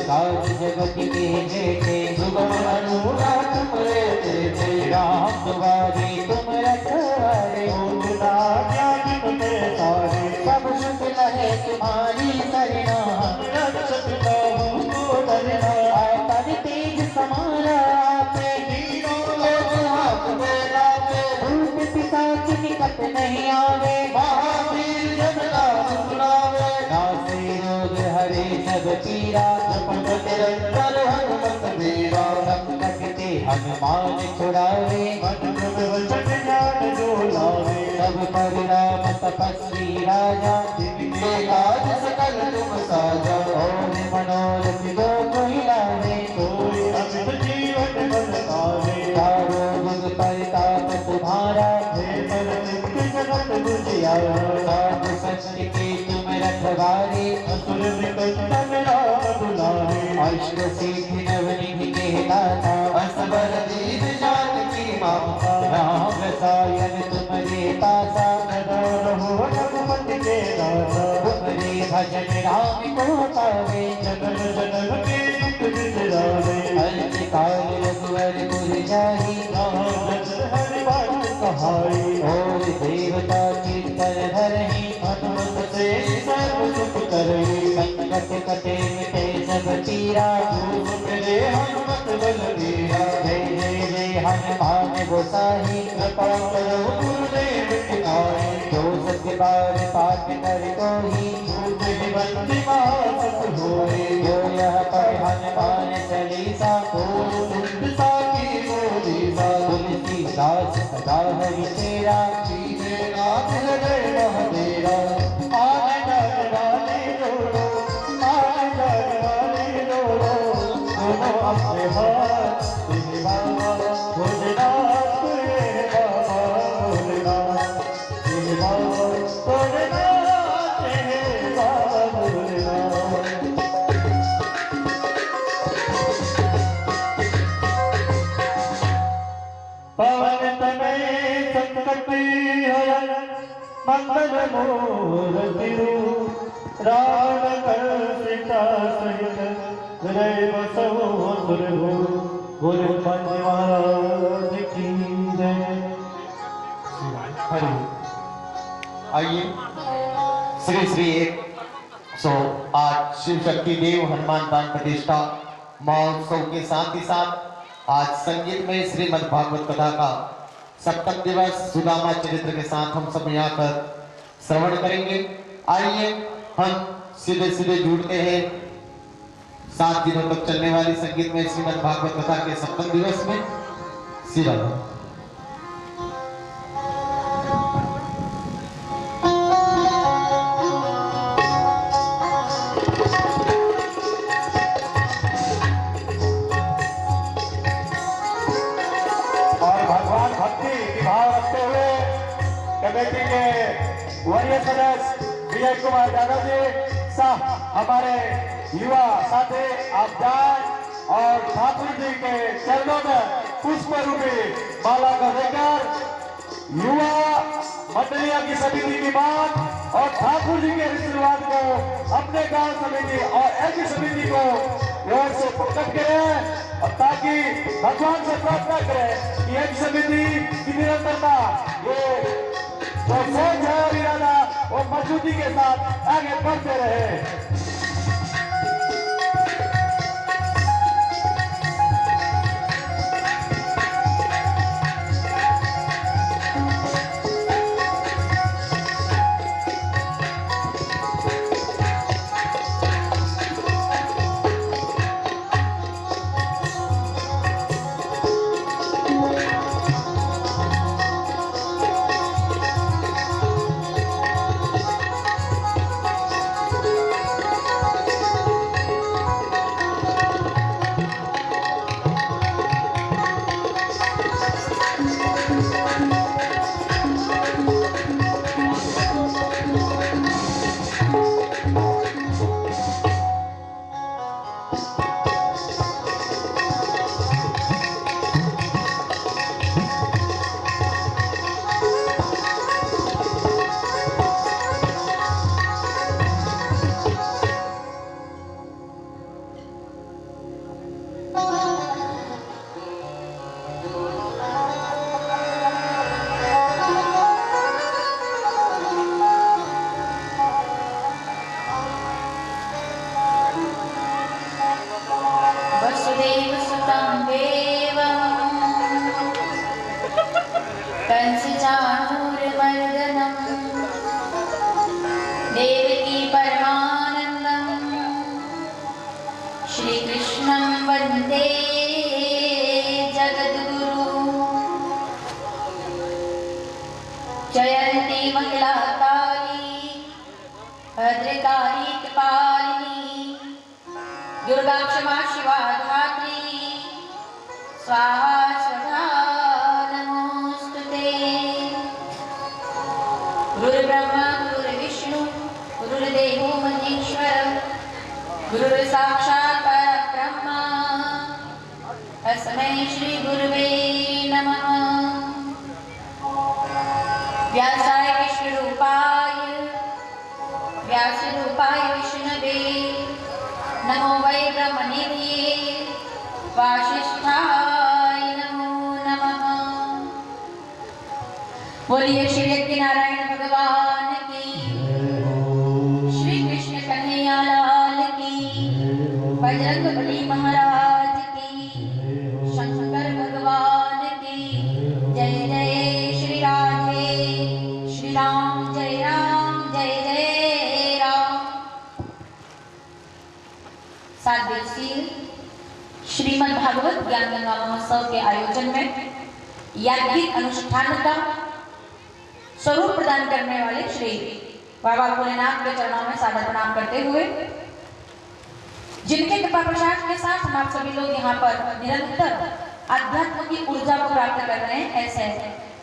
काज जगत के बेटे सुगम अनुराग तुम्हारे थे राम तुम्हारे तुम रखवारे सब सुख लहे तुम्हारी सरना आए पर तेज समारा भूत पिशाच निकट नहीं आवे महावीर जनता सुनावे नासे रोग हरे सब पीरा निरंतर हनुमत वीरा संकट ते हनुमान छुड़ावे सब पर राम तपस्वी राजा जिनके काज सकल तुम साजा और मनोरथ जो कोई लावे कोई अमित जीवन बसावे चारों जुग परिताप तुम्हारा जगत बुझियारा साधु संत के तुम रखवारे असुर निकट राम दुलारे अष्ट सिद्धि नवनिधि के दाता असबर दीन जानकी माता राम रसायन तुम्हारे पासा सदा रहो रघुपति के दाता तुम्हारे भजन राम को पावे जगत जन्म के दुख बिसरावे अंत काल रघुवर पुर जाहि राम हरि बात कहाई और देवता कीर्तन धरहि हनुमत से सर्व सुख करहि संकट कटे मिटे सब पीरा धूप करे हनुमत बलबीरा जय जय जय हनुमान गोसाई कृपा करो गुरुदेव की नाई जो सत्य बार पाठ कर कोई झूठ बंदी मासत होए जो यह पढ़ हनुमान चालीसा को दुष्ट साकी मोदीसा तुलसीदास सदा हरि तेरा सीधे नाथ हृदय महादेरा आने डर वाले रोड़ो आने डर वाले रोड़ो दोनों अपने हाथ तेरे बाबा भोलेनाथ तेरे बाबा भोलेनाथ तेरे बाबा भोलेनाथ तेरे बाबा भोलेनाथ पवन तनय संकट हरण मंगल मूर्ति रावण कर सीता सहित हृदय बसो सुर गुरु पंच महाराज की जय। हरि आइए श्री श्री 108 शिव शक्ति देव हनुमान दान प्रतिष्ठा महोत्सव के साथ ही साथ आज संगीत में श्रीमद् भागवत कथा का सप्तम दिवस सुदामा चरित्र के साथ हम सब यहाँ पर श्रवण करेंगे। आइए हम सीधे सीधे जुड़ते हैं 7 दिनों तक चलने वाली संगीत में श्रीमद् भागवत कथा के सप्तम दिवस में सीधा कमेटी के वरीय सदस्य विजय कुमार यादव जी साहब हमारे युवा साथी आप जान और ठाकुर जी के चरणों में पुष्प रूपी माला का देकर युवा मंडलिया की समिति की बात और ठाकुर जी के आशीर्वाद को अपने गांव समिति और ऐसी समिति को जोर से प्रकट करें और ताकि भगवान से प्रार्थना करें कि एक समिति की निरंतरता ये तो सोच है और इरादा वो मजबूती के साथ आगे बढ़ते रहे। भद्रकाली कपालिनी दुर्गा क्षमा शिवा धात्री स्वाहा स्वधा नमोस्तुते। गुरुर्ब्रह्मा गुरुर्विष्णु गुरुर्देवो महेश्वर गुरुर्साक्षात् परब्रह्म तस्मै श्री गुरुवे नमः। व्यासाय विष्णुरूपाय व्यासरूपाय विष्णवे नमो वै ब्रह्मनिधये वासिष्ठाय नमो नमः। बोलिए श्री सत्यनारायण भगवान की, श्री कृष्ण कन्हैया लाल की, बजरंगबली महाराज की, शंकर भगवान की जय जय। श्री राधे श्री राम जय राम जय जय राम। 7 दिवसीय श्रीमद् भागवत ज्ञान गंगा महोत्सव के आयोजन में याज्ञिक अनुष्ठान का स्वरूप प्रदान करने वाले श्री बाबा भोलेनाथ के चरणों में सादर प्रणाम करते हुए, जिनके कृपा प्रसाद के साथ हम आप सभी लोग यहाँ पर निरंतर अध्यात्म की ऊर्जा को प्राप्त कर रहे हैं, ऐसे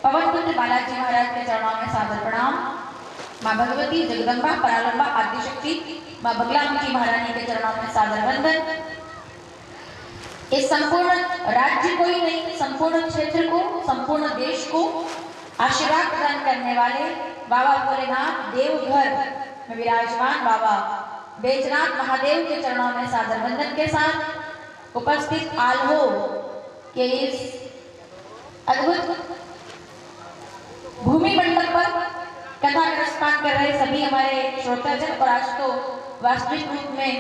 पवन पुत्र बालाजी महाराज के चरणों में सादर प्रणाम। माँ भगवती जगदम्बा परालंबा आदिशक्ति माँ बगलामुखी महारानी के चरणों में सादर वंदन। इस संपूर्ण राज्य को ही नहीं, संपूर्ण क्षेत्र को, संपूर्ण देश को आशीर्वाद प्रदान करने वाले बाबा भोलेनाथ देवघर में विराजमान बाबा बैजनाथ महादेव के चरणों में सादर वंदन के साथ उपस्थित आल्हो के इस अद्भुत भूमि मंडप पर कथा प्रस्थान कर रहे सभी हमारे श्रोताजन और आज तो वास्तविक रूप में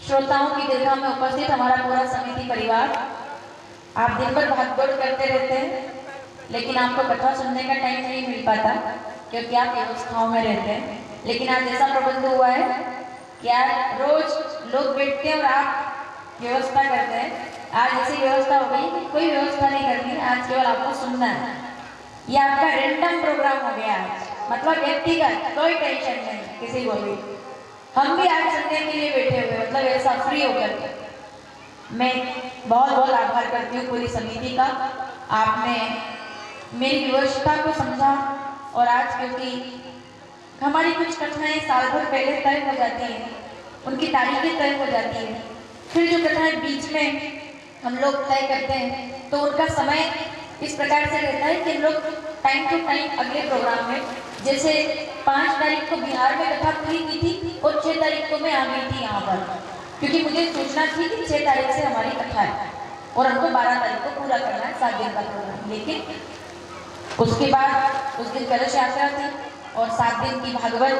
श्रोताओं की दीर्घा में उपस्थित हमारा पूरा समिति परिवार। आप दिन भर भागदौड़ करते रहते हैं, लेकिन आपको कथा सुनने का टाइम नहीं मिल पाता क्योंकि आप व्यवस्थाओं में रहते हैं। लेकिन आज ऐसा प्रबंध हुआ है कि आज रोज लोग बैठते हैं और आप व्यवस्था करते हैं। आज ऐसी व्यवस्था हो गई कि कोई व्यवस्था नहीं करनी, आज केवल आपको सुनना है। ये आपका रैंडम प्रोग्राम हो गया, मतलब व्यक्तिगत, कोई टेंशन नहीं किसी को भी। हम भी आज सुनने के लिए बैठे हुए, मतलब ऐसा फ्री होकर। मैं बहुत बहुत आभार करती हूँ पूरी समिति का। आपने मेरी व्यवस्था को समझा और आज क्योंकि हमारी कुछ कथाएं साल भर पहले तय हो जाती हैं, उनकी तारीखें तय हो जाती हैं, फिर जो कथाएं बीच में हम लोग तय करते हैं तो उनका समय इस प्रकार से रहता है कि हम लोग टाइम टू टाइम अगले प्रोग्राम में, जैसे 5 तारीख को बिहार में कथा पूरी की थी और 6 तारीख को मैं आ गई थी यहाँ पर, क्योंकि मुझे सूचना थी कि 6 तारीख से हमारी कथा है और हमको 12 तारीख को पूरा करना है 7 दिन का प्रोग्राम। लेकिन उसके बाद उस दिन कलश यात्रा थी और 7 दिन की भागवत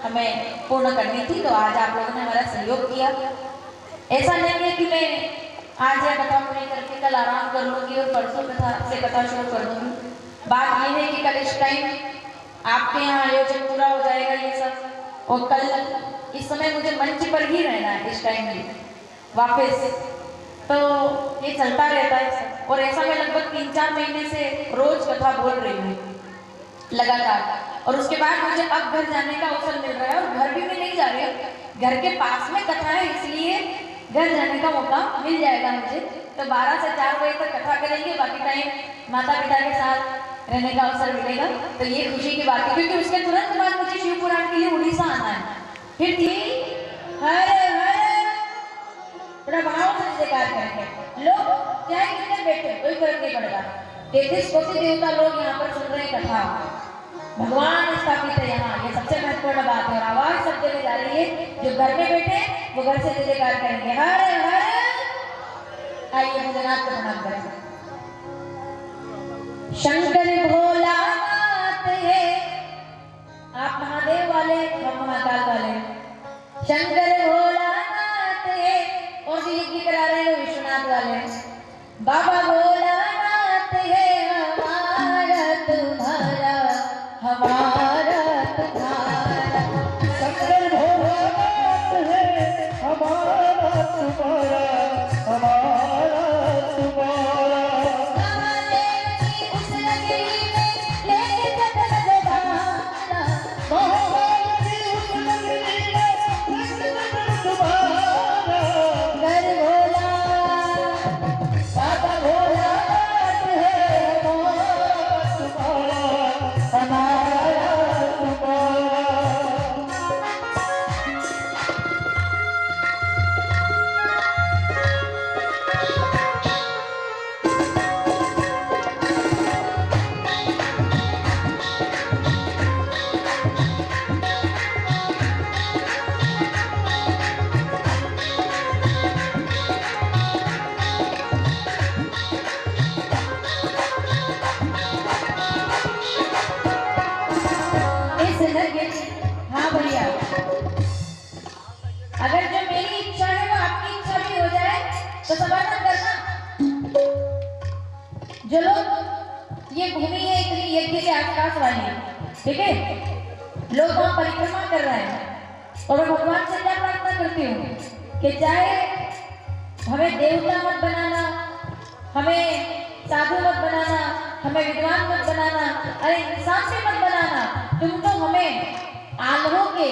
हमें पूर्ण करनी थी, तो आज आप लोगों ने हमारा सहयोग किया। ऐसा नहीं है कि मैं आज यह कथा पूरी करके कल आराम कर लूँगी और परसों कथा शुरू कर दूँगी। बात यह है कि कल इस टाइम आपके यहाँ आयोजन पूरा हो जाएगा ये सब, और कल इस समय मुझे मंच पर ही रहना है इस टाइम भी वापस, तो ये चलता रहता है सब। और ऐसा मैं लगभग 3-4 महीने से रोज कथा बोल रही हूँ लगातार, और उसके बाद मुझे अब घर जाने का अवसर मिल रहा है और घर भी मैं नहीं जा रही हूँ, घर के पास में कथा है इसलिए घर जाने का मौका मिल जाएगा मुझे। तो 12 से 4 बजे तक कथा करेंगे, बाकी टाइम माता पिता के साथ रहने का अवसर मिलेगा, तो ये खुशी की बात है। क्योंकि उसके तुरंत बाद मुझे शिव पुराण के लिए उड़ीसा आना है, फिर थी हरे हरे प्रभाव से जयकार करेंगे लोग, चाहे कितने बैठे कोई फर्क नहीं पड़ता। 33 कोटि देवता लोग यहाँ पर सुन रहे कथा, भगवान स्थापित है यहाँ, ये सबसे महत्वपूर्ण बात है। और आवाज सब जगह जा रही है, जो घर में बैठे वो घर से जयकार करेंगे हरे हरे। आइए भोलेनाथ को प्रणाम करें। शंकर भोलानाथ है, आप महादेव वाले हम महाकाल वाले। शंकर भोलानाथ है और जो यज्ञ करा रहे हैं विश्वनाथ वाले। बाबा भोलानाथ है हमारा तुम्हारा, हमारा तुम्हारा। शंकर भोलानाथ है हमारा तुम्हारा, हमारा तुम्हारा। लेके अगर जो मेरी इच्छा है वो आपकी इच्छा भी हो जाए तो समर्थन करना। जो लोग ये भूमि है इतनी यज्ञ के आसपास वाली, ठीक है, लोग वहां परिक्रमा कर रहे हैं और मैं भगवान से क्या प्रार्थना करती हूँ कि चाहे हमें देवता मत बनाना, हमें साधु मत बनाना, हमें विद्वान मत बनाना, अरे इंसान भी मत बनाना, तुम तो हमें आल्हों के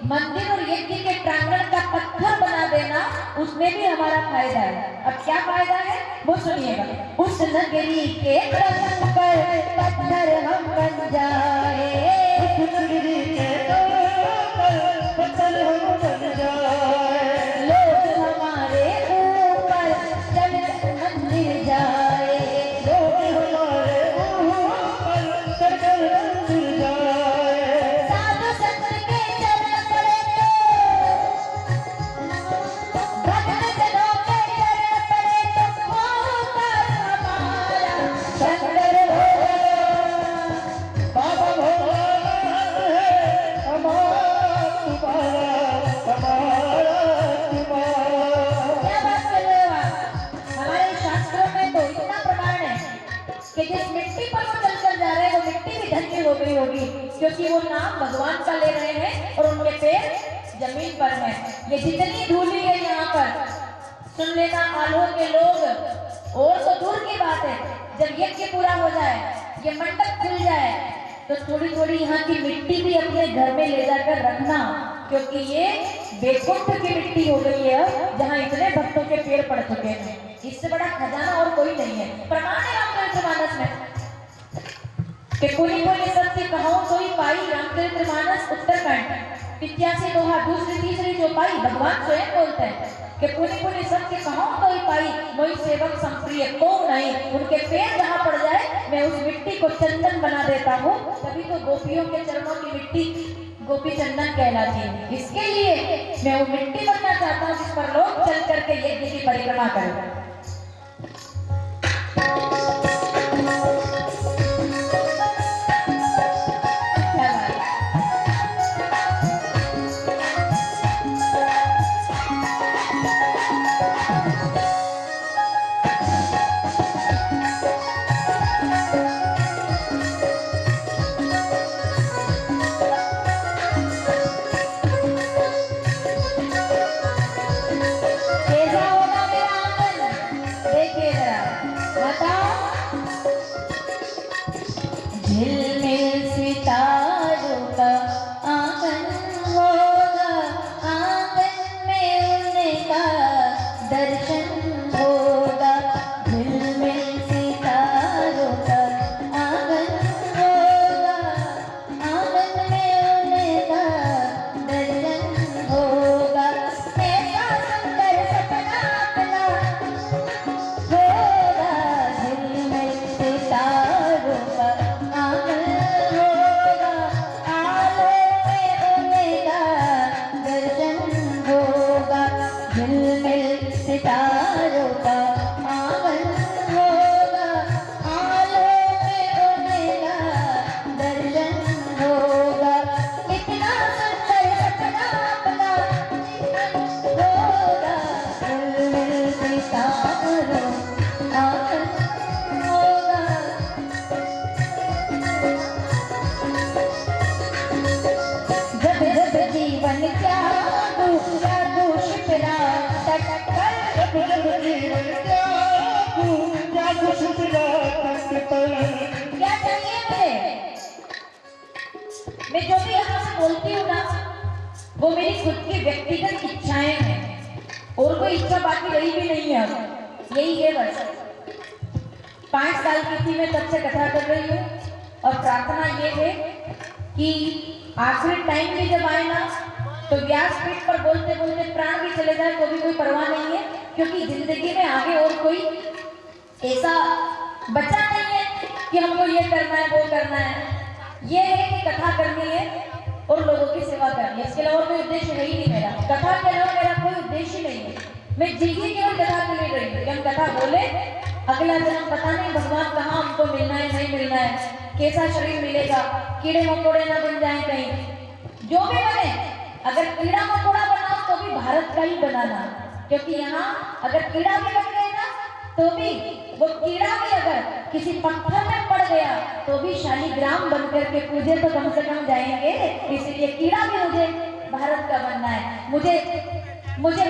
मंदिर और यज्ञ के प्रांगण का पत्थर बना देना, उसमें भी हमारा फायदा है। अब क्या फायदा है वो सुनिएगा। उस नगरी के प्रसंग पर पत्थर हम बन जाए, उस नगरी के पत्थर हम बन जाए, लोग हमारे ऊपर चल मंदिर जाए, लोग हमारे ऊपर चल मंदिर जाए, साधु संत के चरण पड़े तो भक्त जनों के चरण पड़े तो होगा हमारा शंकर भोला, बाबा भोला है हमारा तुम्हारा तुम्हारा। क्या बात कर रहे हो आप? हमारे शास्त्रों में तो इतना प्रमाण है कि जिस मिट्टी पर वो चलकर जा रहे हैं वो मिट्टी भी धन्य हो गई होगी, क्योंकि वो नाम भगवान का ले रहे हैं और उनके पैर जमीन पर है। ये जितनी धूली है यहाँ पर, सुन लेना आल्हों के लोग, और तो दूर की बात है, जब यज्ञ पूरा हो जाए, ये मंडप खुल जाए, तो थोड़ी थोड़ी यहाँ की मिट्टी भी अपने घर में ले जाकर रखना, क्योंकि ये वैकुंठ की मिट्टी हो गई है जहाँ इतने भक्तों के पैर पड़ चुके हैं। इससे बड़ा खजाना और कोई नहीं है। प्रमाण है रामचरितमानस में कि पुनि पुनि सत्य कहो सोई पाई, रामचरितमानस उत्तरकांड 85 दोहा दूसरी तीसरी चौपाई भगवान स्वयं बोलते हैं कि पुनि पुनि सत्य कहो सोई पाई, मोई सेवक संप्रिय को नहीं। उनके पैर जहाँ पड़ जाए मैं उस मिट्टी को चंदन बना देता हूँ, तभी तो गोपियों के चरणों की मिट्टी गोपी चंदन कहलाती है। इसके लिए मैं वो मिट्टी बनना चाहता हूँ जिस पर लोग चल करके यज्ञ की परिक्रमा करें। झिलमिल सितारों का आंगन होगा, आंगन में उनका दर्शन होगा, झिलमिल सितारों का आंगन होगा, आंगन में उनका दर्शन होगा, ऐसा सुंदर सपना अपना होगा, झिलमिल सितारों का सितारों का आंगन होगा, आलों में उनका दर्शन होगा, इतना सुंदर सपना अपना होगा, झिलमिल सितारों आंगन होगा। जब जब जीवन क्या शिपरा क्या चाहिए मैं जो भी यहाँ से बोलती हूँ ना, वो मेरी खुद की व्यक्तिगत इच्छाएं हैं और कोई इच्छा बाकी रही भी नहीं है। अब यही है बस। 5 साल की थी मैं तब से कथा कर रही हूँ और प्रार्थना ये है कि आखिरी टाइम में जब आए ना तो व्यासपीठ पर बोलते बोलते प्राण भी चले जाए तो भी कोई परवाह नहीं है, क्योंकि जिंदगी में आगे और कोई ऐसा बचा नहीं है कि हमको ये करना है वो करना है। ये है कि कथा करनी है और लोगों की सेवा करनी है, इसके अलावा कोई उद्देश्य है ही नहीं मेरा। कथा के अलावा मेरा कोई उद्देश्य नहीं है। मैं जिंदगी केवल कथा के लिए रही हूँ कि हम कथा बोले, अगला जन्म पता नहीं भगवान कहाँ हमको मिलना है नहीं मिलना है, कैसा शरीर मिलेगा, कीड़े मकोड़े ना बन जाए कहीं, जो भी बने। अगर कीड़ा मकोड़ा बनाओ तो भी भारत क्योंकि यहाँ अगर कीड़ा भी लग गया ना तो भी वो कीड़ा भी अगर किसी पत्थर में पड़ गया तो भी शालिग्राम बनकर के पूजे तो कम से कम जाएंगे। इसलिए कीड़ा भी मुझे भारत का बनना है, मुझे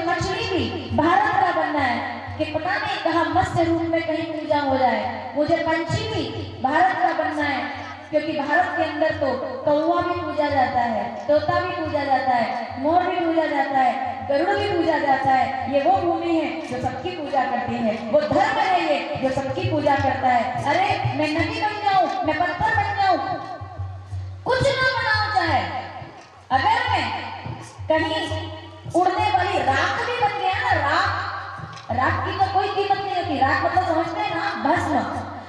मछली भी भारत का बनना है कि पता नहीं कहाँ मत्स्य रूप में कहीं पूजा हो जाए। मुझे पंछी भी भारत का बनना है क्योंकि भारत के अंदर तो कौवा भी पूजा जाता है, तोता भी पूजा जाता है, मोर भी पूजा जाता है, गरुड़ भी पूजा जाता है। ये वो भूमि है जो सबकी पूजा करती है, वो धर्म है ये जो सबकी पूजा करता है। अरे मैं नदी बन जाऊं, मैं पत्थर बन जाऊं, कुछ ना बनाऊं चाहे, अगर मैं कहीं उड़ने वाली राख भी बन गया ना, राख की तो कोई कीमत नहीं होती। राख मतलब समझते हैं ना, भस्म।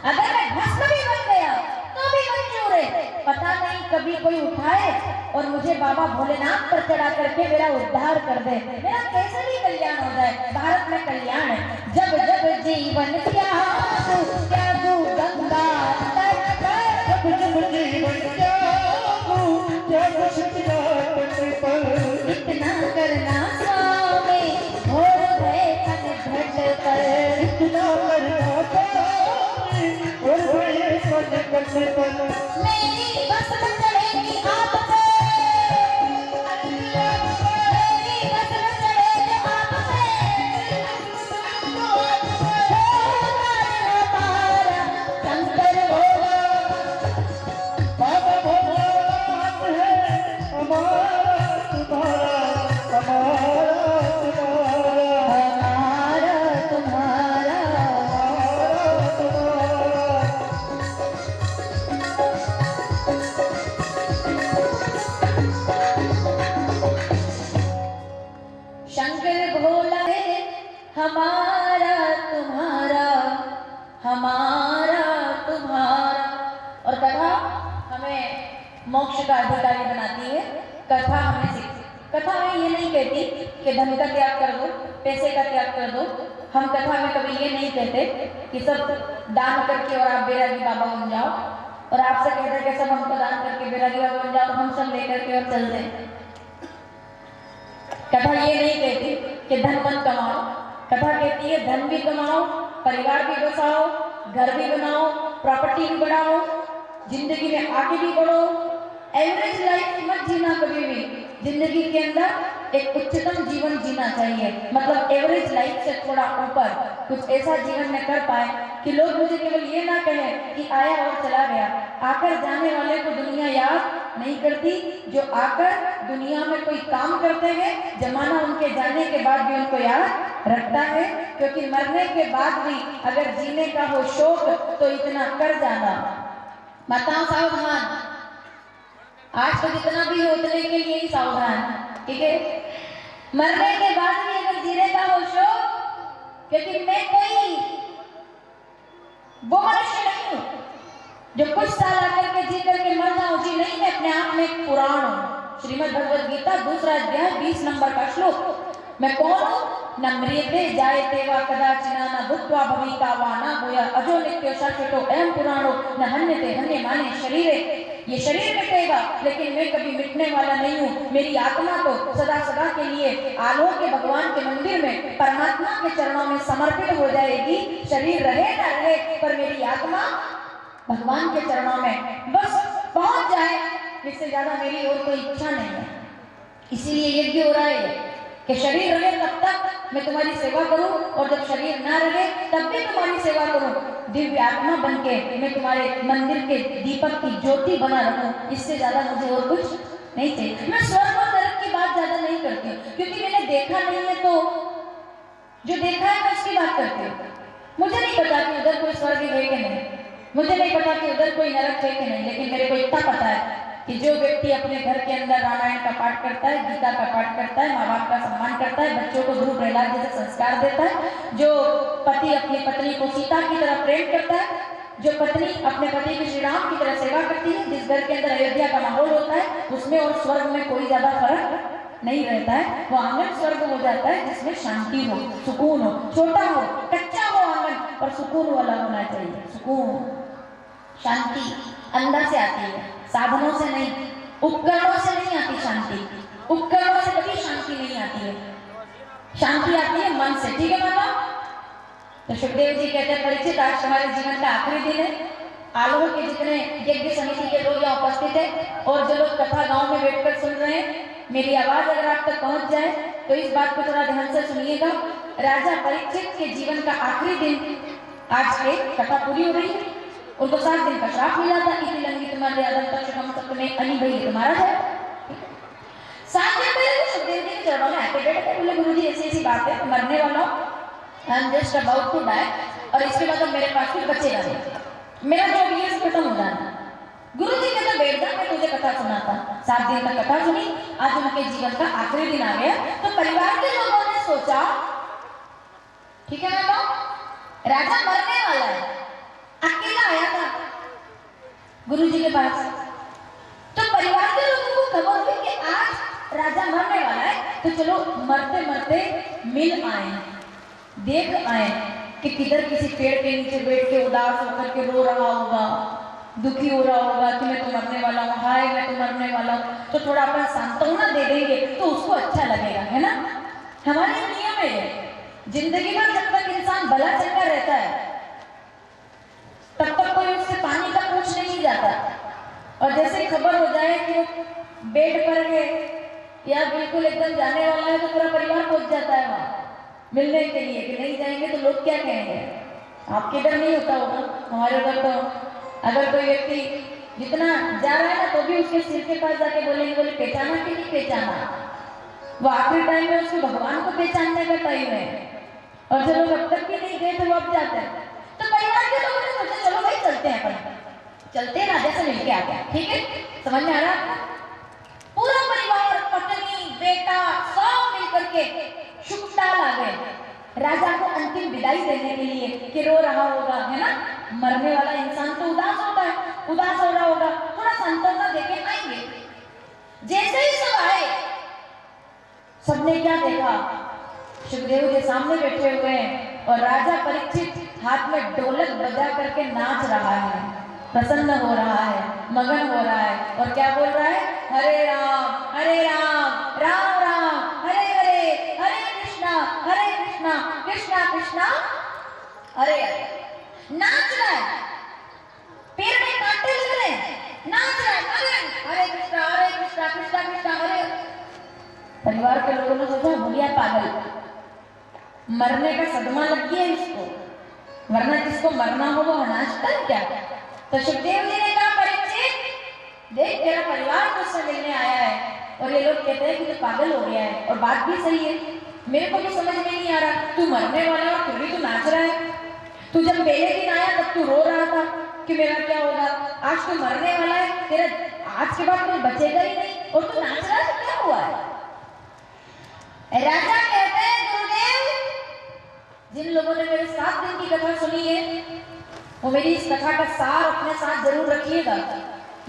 अगर मैं भस्म भी बन गया तो भी मंजूर है। पता नहीं कभी कोई उठाए और मुझे बाबा भोलेनाथ पर चढ़ा करके मेरा उद्धार कर दे, मेरा कैसे भी कल्याण हो जाए। भारत में कल्याण है। जब जब जीवन त्यागू गंगा तट पर, जब जब जीवन त्यागू तट पर, इतना करना स्वामी भोर गए तन घट पर, इतना करना स्वामी भोर गए तन घट पर। मेरी बस में चढ़ेगी आप पे, मेरी बस में चढ़ेगी आप पे, शंकर भोला, बाबा भोलेनाथ है हमारा तुम्हारा, हमारा तुम्हारा। शंकर भोला है हमारा तुम्हारा, हमारा तुम्हारा। और कथा हमें मोक्ष का अधिकारी बनाती है। कथा हमें कथा में ये नहीं कहती कि धन का त्याग कर दो, पैसे का त्याग कर दो। हम कथा में कभी ये नहीं कहते कि सब दान करके और आप बैरागी बाबा बन जाओ, और आपसे कहते कि सब हमको दान करके बैरागी बाबा बन जाओ तो हम सब लेकर के और चल दें। कथा ये नहीं कहती कि धन मत कमाओ। कथा कहती है धन भी कमाओ, परिवार भी बसाओ, घर भी बनाओ, प्रॉपर्टी भी बढ़ाओ, जिंदगी में आगे भी बढ़ो। एवरेज लाइफ मत जीना कभी भी। जिंदगी के अंदर एक उच्चतम जीवन जीना चाहिए, मतलब एवरेज लाइफ से थोड़ा ऊपर कुछ ऐसा जीवन में कर पाए कि लोग मुझे केवल ये ना कहें कि आया और चला गया। आकर जाने वाले को दुनिया याद नहीं करती, जो आकर दुनिया में कोई काम करते हैं जमाना उनके जाने के बाद भी उनको याद रखता है। क्योंकि मरने के बाद भी अगर जीने का हो शौक तो इतना कर जाना। माताओं सावधान, आज तो जितना भी हो उतने के लिए ही सावधान, ठीक है। मरने के बाद भी अगर जीने का हो शौक, क्योंकि मैं कोई वो मनुष्य नहीं हूँ जो कुछ साल आकर के जी करके मर जाऊं। जी नहीं, मैं अपने आप में एक पुराण हूँ। श्रीमद् भगवद गीता 2 अध्याय 20 नंबर का श्लोक। मैं कौन हूँ? न म्रियते जायते वा कदाचिना, न भूत्वा भविता वा न भूया, अजो नित्यो शाश्वतो अयं पुराणो, न हन्यते हन्यमाने शरीरे। ये शरीर मिटेगा लेकिन मैं कभी मिटने वाला नहीं हूँ। मेरी आत्मा तो सदा सदा के लिए आलोक के भगवान के मंदिर में परमात्मा के चरणों में समर्पित हो जाएगी। शरीर रहे न रहे पर मेरी आत्मा भगवान के चरणों में बस पहुंच जाए, इससे ज्यादा मेरी और कोई इच्छा नहीं है। इसीलिए यज्ञ हो रहा है कि शरीर रहे तब तक मैं तुम्हारी सेवा करूं, और जब शरीर ना रहे तब भी तुम्हारी सेवा करूं। दिव्य आत्मा बनके मैं तुम्हारे मंदिर के दीपक की ज्योति बना रहूं, इससे ज्यादा मुझे और कुछ नहीं चाहिए। मैं स्वर्ग और नरक की बात ज्यादा नहीं करती हूँ क्योंकि मैंने देखा नहीं है, तो जो देखा है मैं उसकी बात करती हूँ। मुझे नहीं पता कि उधर कोई स्वर्ग है कि नहीं, मुझे नहीं पता कि उधर कोई नरक है कि नहीं, लेकिन मेरे को इतना पता है कि जो व्यक्ति अपने घर के अंदर रामायण का पाठ करता है, गीता का पाठ करता है, माँ बाप का सम्मान करता है, बच्चों को ध्रुव प्रहलाद जैसे संस्कार देता है, जो पति अपनी पत्नी को सीता की तरह प्रेम करता है, जो पत्नी अपने पति की श्री राम की तरह सेवा करती है, जिस घर के अंदर अयोध्या का माहौल होता है उसमें और स्वर्ग में कोई ज्यादा फर्क नहीं रहता है। वो आंगन स्वर्ग हो जाता है जिसमें शांति हो, सुकून हो, छोटा हो, कच्चा हो आंगन, पर सुकून वाला होना चाहिए। सुकून, शांति अंदर से आती है, साधनों से नहीं, उपकरणों से नहीं आती शांति। उपकरणों से कभी शांति नहीं आती है। शांति आती है मन से, ठीक है माता। तो सुखदेव जी कहते हैं परीक्षित आज तुम्हारे जीवन का आखिरी दिन है। आलोक के जितने यज्ञ समिति के लोग यहाँ उपस्थित है और जो लोग कथा गांव में बैठकर सुन रहे हैं, मेरी आवाज अगर आप तक पहुंच जाए तो इस बात को थोड़ा ध्यान से सुनिएगा। राजा परीक्षित के जीवन का आखिरी दिन आज के कथा पूरी हो रही है। उनको 7 दिन का श्राप मिला था। इति लंघित मर्यादा तक्षकम सप्तमे अनिभयित तुम्हारा है। 7 दिन पहले सुखदेव जी के चरणों में आके बैठे थे, बोले गुरुजी ऐसी बातें, मरने वाला हूं, I am just about to die, और इसके बाद अब मेरे पास कुछ बचेगा नहीं, मेरा जो भी है खत्म हो जाना। गुरुजी कहते बैठ जा, मैं तुझे कथा सुनाता। 7 दिन तक कथा सुनी। आज उनके जीवन का आखिरी दिन आ गया। तो परिवार के लोगों ने सोचा, ठीक है ना, राजा मरने वाला है, अकेला आया था गुरुजी के पास। तो परिवार के लोगों को खबर हुई कि आज राजा मरने वाला है, तो चलो मरते मरते मिल आए, देख आए कि किधर किसी पेड़ के नीचे बैठ के उदास होकर के रो रहा होगा, दुखी हो रहा होगा कि मैं तो मरने वाला हूँ, हाय मैं तो मरने वाला हूँ। तो थोड़ा अपना सांत्वना दे देंगे तो उसको अच्छा लगेगा, है ना। हमारे नियम है, जिंदगी भर जब तक इंसान भला चंगा रहता है तब तक कोई उससे पानी का पूछ नहीं जाता, और जैसे खबर हो जाए कि वो बेड पर है या बिल्कुल एकदम जाने वाला है तो पूरा परिवार पहुंच जाता है वहां मिलने के लिए कि नहीं जाएंगे तो लोग क्या कहेंगे। आपके इधर नहीं होता होगा, हमारे उधर तो अगर कोई व्यक्ति जितना जा रहा है ना तो भी उसके सिर के पास जाके बोलेंगे, बोले पहचाना कि नहीं पहचाना। वो आखिरी टाइम में उसको भगवान को पहचानने का टाइम है, और जो लोग अब तक भी नहीं गए तो वो अब जाते हैं। तो परिवार के लोगों ने सोचा चलो भाई चलते हैं, अपन चलते हैं, राजा से मिलके आते हैं, ठीक है। समझ में आ रहा है? पूरा परिवार, पत्नी, बेटा सब मिलकर के शुकताल आ गए राजा को अंतिम विदाई देने के लिए कि रो रहा होगा, है ना, मरने वाला इंसान तो उदास होता है, उदास हो रहा होगा, थोड़ा सांत्वना देके आएंगे। जैसे ही सब आए, सबने क्या देखा, सुखदेव जी सामने बैठे हुए हैं और राजा परीक्षित हाथ में ढोलक बजा करके नाच रहा है, प्रसन्न हो रहा है, मगन हो रहा है, और क्या बोल रहा है, हरे राम राम राम हरे हरे, हरे कृष्णा कृष्णा कृष्णा हरे हरे। नाच रहा है, पैर में कांटे लग रहे हैं, नाच रहा है, हरे कृष्णा कृष्णा कृष्णा हरे। परिवार के लोगों ने सोचा भैया पागल, मरने का सदमा लग गया इसको, वरना जिसको मरना हो वो नाचता है क्या। तो सुखदेव जी ने कहा परीक्षित देख तेरा परिवार तुझसे मिलने आया है और ये लोग कहते हैं कि तू पागल हो गया है, और बात भी सही है, मेरे को भी समझ में नहीं आ रहा, तू मरने वाला और फिर भी तू नाच रहा है। तू जब पहले दिन आया तब तू रो रहा था कि मेरा क्या होगा, आज तू मरने वाला है, तेरा आज के बाद कोई बचेगा ही नहीं और तू नाच रहा है, तो क्या हुआ है। राजा कहते हैं गुरुदेव, जिन लोगों ने मेरे 7 दिन की कथा सुनी है वो मेरी इस कथा का सार अपने साथ जरूर रखिएगा।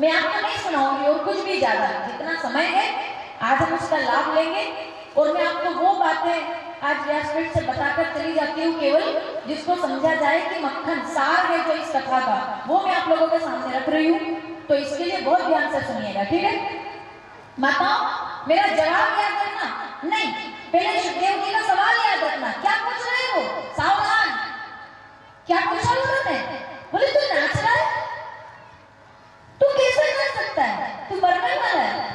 मैं आपको नहीं सुनाऊंगी और कुछ भी ज्यादा, जितना समय है आज हम उसका लाभ लेंगे, और मैं आपको वो बातें आज व्यासपीठ से बताकर चली जाती हूँ केवल जिसको समझा जाए कि मक्खन सार है जो इस कथा का, वो मैं आप लोगों के सामने रख रही हूँ। तो इसके लिए बहुत ध्यान से सुनिएगा, ठीक है माताओं। मेरा जवाब याद रखना नहीं, पहले सुखदेव जी का सवाल याद रखना। क्या पूछ रहे हो, सावधान, क्या पूछा उन्होंने, बोले तू नाच रहा है, तू कैसे नाच सकता है, तू मरने वाला है,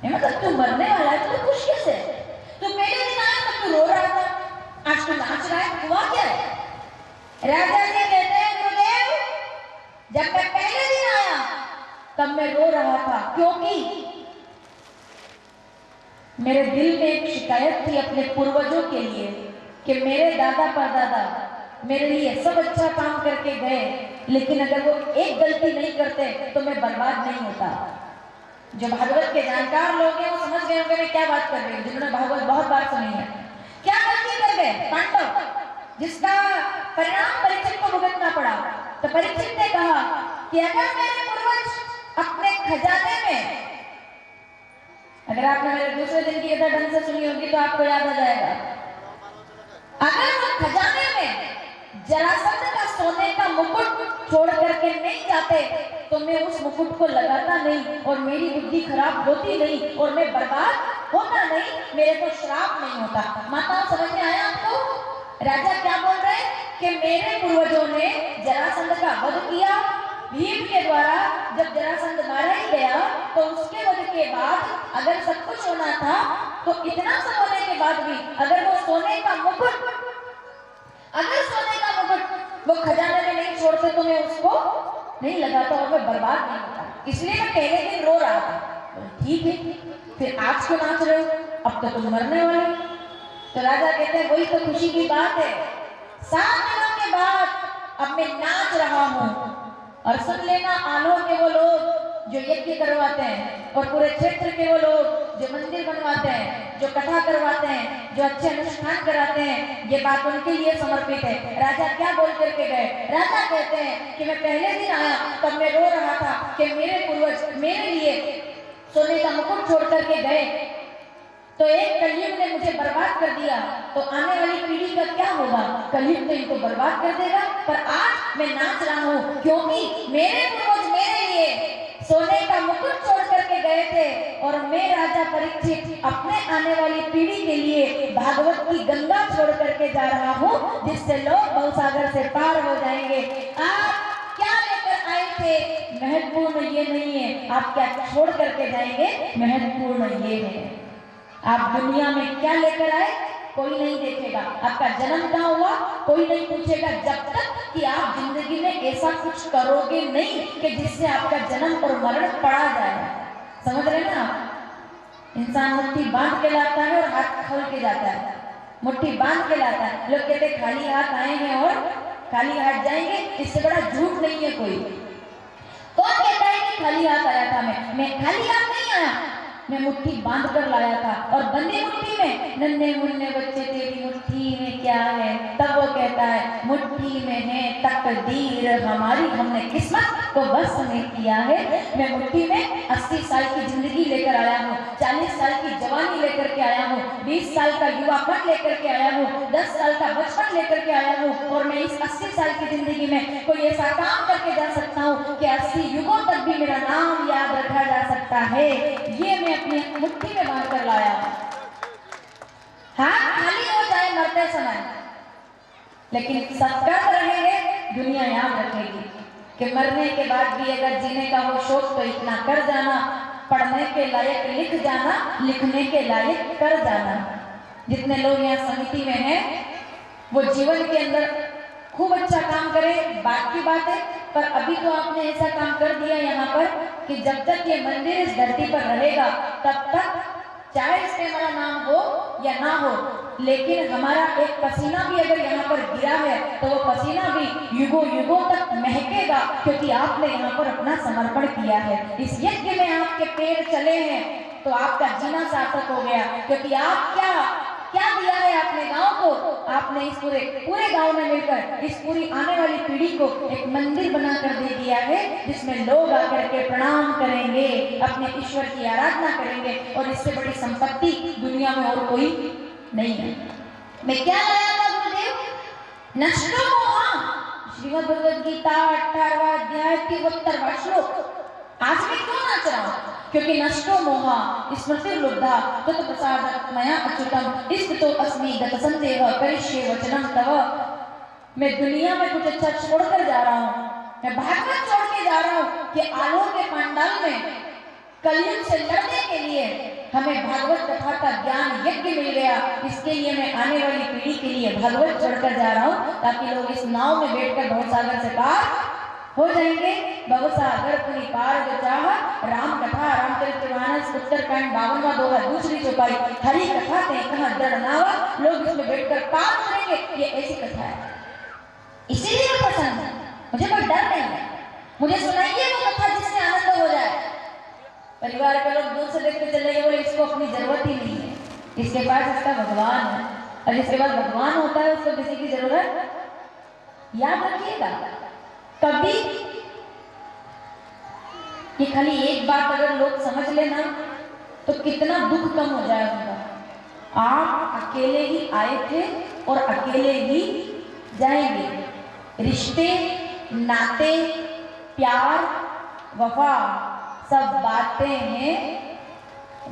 मतलब तू मरने वाला है तो खुश कैसे, तू पहले दिन आया तब तू रो रहा था, आज तू नाच रहा है, हुआ क्या है। राजा जी कहते हैं गुरुदेव, जब मैं पहले दिन आया तब मैं रो रहा था, क्योंकि मेरे दिल में एक शिकायत थी अपने पूर्वजों के लिए कि मेरे दादा परदादा मेरे लिए सब अच्छा काम करके गए, लेकिन अगर वो एक गलती नहीं करते तो मैं बर्बाद नहीं होता। जो भागवत के जानकार लोग हैं वो समझ गए होंगे मैं क्या बात कर रही हूँ, जिन्होंने भागवत बहुत बार सुनी है। क्या गलती कर गए पांडव, जिसका परिणाम परीक्षित को भुगतना पड़ा। तो परीक्षित ने कहा कि अगर मेरे पूर्वज अपने खजाने में, अगर आपने मेरे दूसरे दिन की कथा ढंग से सुनी होगी तो आपको याद आ जाएगा, अगर वो खजाने में जरासंध का सोने का मुकुट छोड़ करके नहीं जाते तो मैं उस मुकुट को लगाता नहीं और मेरी बुद्धि खराब होती नहीं और मैं बर्बाद होता नहीं, मेरे को श्राप नहीं होता। माता समझ में आया आपको? राजा क्या बोल रहे हैं कि मेरे पूर्वजों ने जरासंध का वध किया, भीम के द्वारा जब जरासंध मारा ही गया तो उसके वध के बाद अगर सब कुछ होना था तो इतना सब होने के बाद भी अगर वो सोने का मुकुट वो खजाने में नहीं छोड़ते तो मैं उसको नहीं लगाता और मैं बर्बाद नहीं होता, इसलिए मैं पहले दिन रो रहा था। ठीक है, फिर आज क्यों नाच रहे हो? अब तो तुम मरने वाले। तो राजा कहते हैं वही तो खुशी की बात है, 7 दिनों के बाद अब मैं नाच रहा हूँ। और सुन लेना, आलोक के वो लोग जो यज्ञ करवाते हैं और पूरे क्षेत्र के वो लोग जो मंदिर बनवाते हैं, जो कथा करवाते हैं, जो अच्छे अनुष्ठान कराते हैं, ये बात उनके लिए समर्पित है। राजा क्या बोल करके गए? राजा कहते हैं कि मैं पहले दिन आया तब मैं रो रहा था कि मेरे पूर्वज मेरे लिए सोने का मुकुट छोड़ करके गए, तो एक कलयुग ने मुझे बर्बाद कर दिया, तो आने वाली पीढ़ी का क्या होगा? कलयुग तो इनको बर्बाद कर देगा। पर आज मैं नाच रहा हूँ क्योंकि मेरे पूर्वज मेरे लिए सोने का मुकुट छोड़ करके गए थे और मैं राजा परीक्षित अपने आने वाली पीढ़ी के लिए भागवत की गंगा छोड़ करके जा रहा हूँ, जिससे लोग भवसागर से पार हो जाएंगे। आप क्या लेकर आए थे महत्वपूर्ण ये नहीं है, आप क्या छोड़ करके जाएंगे महत्वपूर्ण ये है। आप दुनिया में क्या लेकर आए कोई नहीं देखेगा, आपका जन्म कहाँ हुआ कोई नहीं पूछेगा, जब तक कि आप जिंदगी में ऐसा कुछ करोगे नहीं कि जिससे आपका जन्म और मरण पड़ा जाए। समझ रहे ना आप? इंसान मुट्ठी बांध के लाता है और हाथ खोल के जाता है, मुट्ठी बांध के लाता है। लोग कहते हैं खाली हाथ आए हैं और खाली हाथ जाएंगे, इससे बड़ा झूठ नहीं है कोई। कौन कहता है कि खाली हाथ आया था? मैं खाली हाथ नहीं आया, मैं मुट्ठी बांध कर लाया था। और बंदी मुट्ठी में, नन्हे मुन्ने बच्चे तेरी मुट्ठी में क्या है? तब वो कहता है मुट्ठी में है तकदीर हमारी, हमने किस्मत को बस में किया है। मैं मुट्ठी में 80 साल की जिंदगी लेकर आया हूँ, 40 साल की जवानी लेकर के आया हूँ, 20 साल का युवापन लेकर के आया हूँ, 10 साल का बचपन लेकर के आया हूँ। और मैं इस 80 साल की जिंदगी में कोई ऐसा काम करके जा सकता हूँ कि 80 युगों तक भी मेरा नाम याद रखा जा सकता है। ये मैं अपनी मुट्ठी में बांध कर लाया। हाथ खाली हो जाए मरते समय, लेकिन सत्कर्म रहेंगे, दुनिया याद रखेगी कि मरने के बाद भी अगर जीने का हो शौक तो इतना कर जाना, पढ़ने के लायक लिख जाना, लिखने के लायक कर जाना। जितने लोग यहाँ समिति में हैं वो जीवन के अंदर खूब अच्छा काम करें, बात की बात है, पर अभी तो आपने ऐसा काम कर दिया यहाँ पर कि जब तक ये मंदिर इस धरती पर रहेगा तब तक चाहे इसमें हमारा नाम हो या ना हो, लेकिन हमारा एक पसीना भी अगर यहाँ पर गिरा है तो वो पसीना भी युगों युगों तक महकेगा, क्योंकि आपने यहाँ पर अपना समर्पण किया है। इस यज्ञ में आपके पैर चले हैं तो आपका जीना सार्थक हो गया, क्योंकि आप क्या दिया है आपने गांव को? आपने इस पूरे गांव में मिलकर इस पूरी आने वाली पीढ़ी को एक मंदिर बनाकर दे दिया है, जिसमें लोग आकर के प्रणाम करेंगे, अपने ईश्वर की आराधना करेंगे, और इससे बड़ी संपत्ति दुनिया में और कोई नहीं है। मैं क्या लाया था गुरुदेव? नष्टो मोहा, श्रीमद् भगवद गीता 18वां अध्याय के 72वां श्लोक। आज मैं क्यों नाच रहा हूँ? क्योंकि नष्टो मोहा स्मृति लुब्धा तत् प्रसाद मया अच्युतम इष्टतो अस्मि गत संदेह करिष्ये वचनम तव। मैं दुनिया में कुछ अच्छा छोड़कर जा रहा हूँ, मैं भागवत छोड़ के जा रहा हूँ कि आलोक के पांडाल में कलयुग से लड़ने के लिए हमें भागवत कथा का ज्ञान यज्ञ मिल गया। इसके लिए मैं आने वाली पीढ़ी के लिए भागवत छोड़कर जा रहा हूँ, ताकि लोग इस नाव में बैठकर भवसागर से पार हो जाएंगे। भवसागर पुनि पार जो चाह, राम कथा रामचरितमानस उत्तरकांड 52वां दोहा दूसरी चौपाई। हरी कथा ते कहाँ दृढ़ नावा, लोग इसमें बैठकर पार करेंगे। ये ऐसी कथा है, इसीलिए मैं पसंद है, मुझे कोई डर नहीं है। मुझे सुनाइए वो कथा जिससे आनंद हो जाए। परिवार के लोग दूर से देख के चले गए, बोले इसको अपनी जरूरत ही नहीं है, इसके पास इसका भगवान है, और जिसके पास भगवान होता है उसको किसी की जरूरत। याद रखिएगा कभी ये खाली एक बात अगर लोग समझ लेना तो कितना दुख कम हो जाए उनका। आप अकेले ही आए थे और अकेले ही जाएंगे। रिश्ते, नाते, प्यार, वफा सब बातें हैं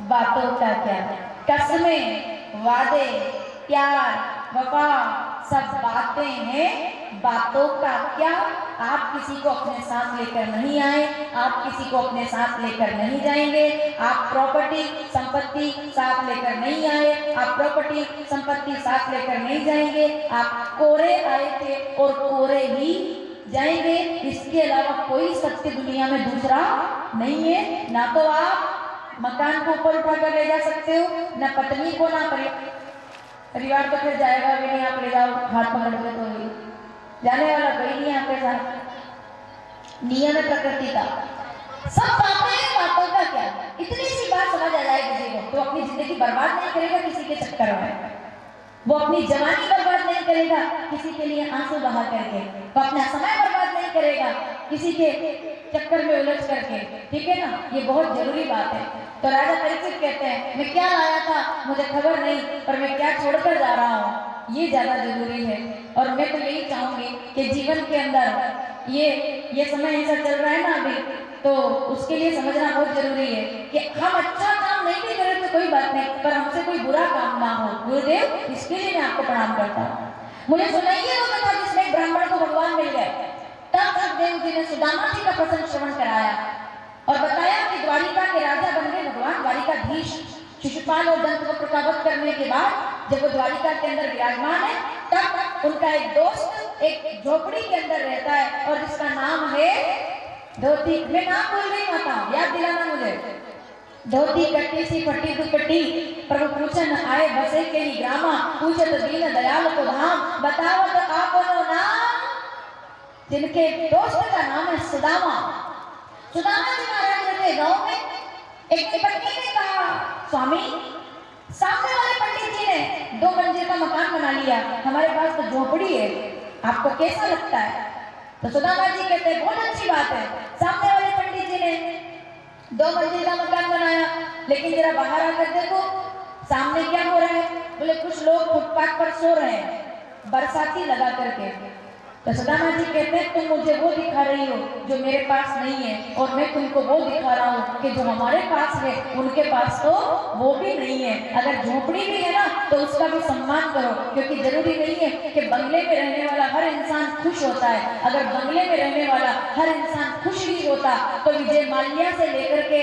बातों का क्या, कसमें, वादे, प्यार, वफा सब बातें हैं, बातों का क्या। आप किसी को अपने साथ लेकर नहीं आए, आप किसी को अपने साथ लेकर नहीं जाएंगे, आप प्रॉपर्टी संपत्ति साथ लेकर नहीं आए, आप प्रॉपर्टी संपत्ति साथ लेकर नहीं जाएंगे, आप कोरे आए थे और कोरे ही जाएंगे। इसके अलावा कोई सत्य दुनिया में दूसरा नहीं है। ना तो आप मकान को ऊपर उठाकर ले जा सकते हो, ना पत्नी को, ना परिवार तो फिर जाएगा भी नहीं, आप ले जाओ हाथ पकड़ के तो ही जाने वाला कोई नहीं आपके साथ। नियम है प्रकृति का। सब बातों का क्या, इतनी सी बात समझ आ जाए किसी को तो अपनी जिंदगी बर्बाद नहीं करेगा किसी के चक्कर में, वो अपनी जवानी बर्बाद नहीं करेगा किसी के लिए आंसू बहा करके, वो अपना समय बर्बाद नहीं करेगा किसी के चक्कर में उलझ करके, ठीक है ना। ये बहुत जरूरी बात है। तो राजा परीक्षित कहते हैं मैं क्या लाया था मुझे खबर नहीं, पर मैं क्या छोड़कर जा रहा हूँ ये ज्यादा जरूरी है। और मैं तो यही चाहूंगी कि जीवन के अंदर ये समय ऐसा चल रहा है ना अभी, तो उसके लिए समझना बहुत जरूरी है कि हम अच्छा काम नहीं भी करें तो कोई बात नहीं, पर हमसे कोई बुरा काम ना हो। गुरुदेव इसके लिए मैं आपको प्रणाम करता हूँ। मुझे सुनाइए वो कथा जिसमें ब्राह्मण को भगवान मिल गए। तब सुखदेव जी ने सुदामा जी का प्रसंग श्रवण कराया और बताया कि द्वारिका के राजा बन गए भगवान द्वारिकाधीश। शिशुपाल और दंतवक्र का वध करने के बाद जब वो द्वारिका के अंदर विराजमान है, तब उनका एक दोस्त एक झोपड़ी के अंदर रहता है और जिसका नाम है धोती। मैं नाम भूल गई माता, याद दिलाना मुझे। धोती कट्टी सी फटी दुपट्टी प्रभु पूछन आए बसे के ही ग्रामा, पूछत दीन दयाल को धाम, बतावत आपनो नाम। जिनके दोस्त का नाम है सुदामा। सुदामा जी महाराज रहते गांव में। एक पत्नी ने कहा स्वामी सामने वाले पंडित जी ने 2 मंजिल का मकान बना लिया, हमारे पास तो झोपड़ी है, आपको कैसा लगता है। तो सुदामा जी कहते हैं बहुत अच्छी बात है। सामने वाले पंडित जी ने 2 मंजिल का मकान बनाया, लेकिन जरा बाहर आकर देखो सामने क्या हो रहा है। बोले कुछ लोग फुटपाथ पर सो रहे हैं बरसाती लगा करके। तो सुदामा जी कहते हैं तुम मुझे वो दिखा रही हो जो मेरे पास नहीं है, और मैं तुमको वो दिखा रहा हूँ कि जो हमारे पास है उनके पास तो वो भी नहीं है। अगर झोपड़ी भी है ना तो उसका भी सम्मान करो, क्योंकि जरूरी नहीं है कि बंगले में रहने वाला हर इंसान खुश होता है। अगर बंगले में रहने वाला हर इंसान खुश ही होता तो विजय माल्या से लेकर के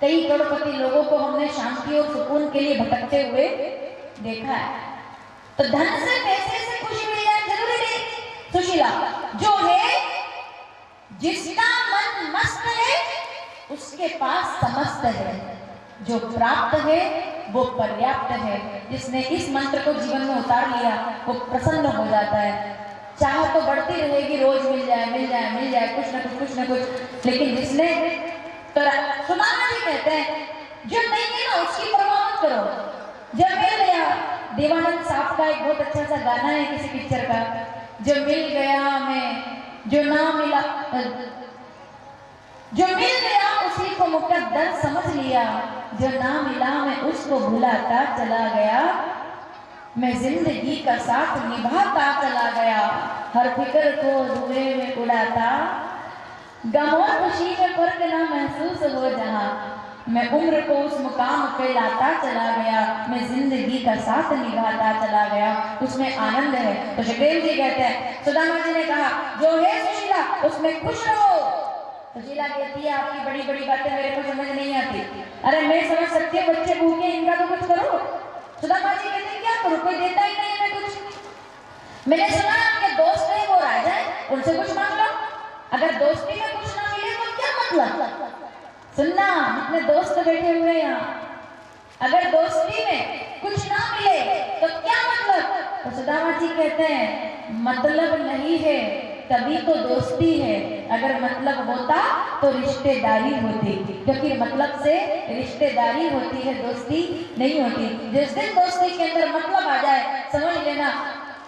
कई करोड़पति लोगों को हमने शांति और सुकून के लिए भटकते हुए देखा है। तो धन से पैसे से खुशी मिल जाए जरूरी नहीं। सुशीला जो है जिसका मन मस्त है उसके पास समस्त है, जो प्राप्त है वो पर्याप्त है। जिसने इस मंत्र को जीवन में उतार लिया वो प्रसन्न हो जाता है। चाह तो बढ़ती रहेगी, रोज मिल जाए मिल जाए मिल जाए कुछ न कुछ, लेकिन जिसने तो सुदामा जी कहते हैं जो नहीं है ना उसकी परवाह मत करो। जब मिल गया, देवानंद साहब का एक बहुत अच्छा सा गाना है किसी पिक्चर का, जो मिल गया मैं जो ना मिला, जो मिल गया उसी को मुकद्दर समझ लिया, जो ना मिला मैं उसको भुलाता चला गया, मैं जिंदगी का साथ निभाता चला गया, हर फिक्र को धुएं में उड़ाता, गम और खुशी में फर्क ना महसूस हो जहां, मैं उम्र को उस मुकाम पे लाता चला गया, मैं जिंदगी का साथ निभाता चला गया। उसमें आनंद है। तो सुखदेव जी कहते हैं सुदामा जी ने कहा जो है सुशीला उसमें खुश रहो। सुशीला कहती है आपकी बड़ी बड़ी बातें मेरे को समझ नहीं आती। अरे मैं समझ सकती हूँ बच्चे भूखे इनका तो कुछ करो। सुदामा जी कहते हैं क्या करूँ, कोई देता ही नहीं है कुछ। मैंने सुना आपके दोस्त है वो राजा है, उनसे कुछ मांग लो। अगर दोस्ती में कुछ ना मिले तो क्या मतलब। सुनना अपने दोस्त बैठे हुए यहाँ, अगर दोस्ती में कुछ ना मिले तो क्या मतलब। तो सुदामा जी कहते हैं मतलब नहीं है तभी तो दोस्ती है, अगर मतलब होता तो रिश्तेदारी होती, क्योंकि मतलब से रिश्तेदारी होती है दोस्ती नहीं होती। जिस दिन दोस्ती के अंदर मतलब आ जाए समझ लेना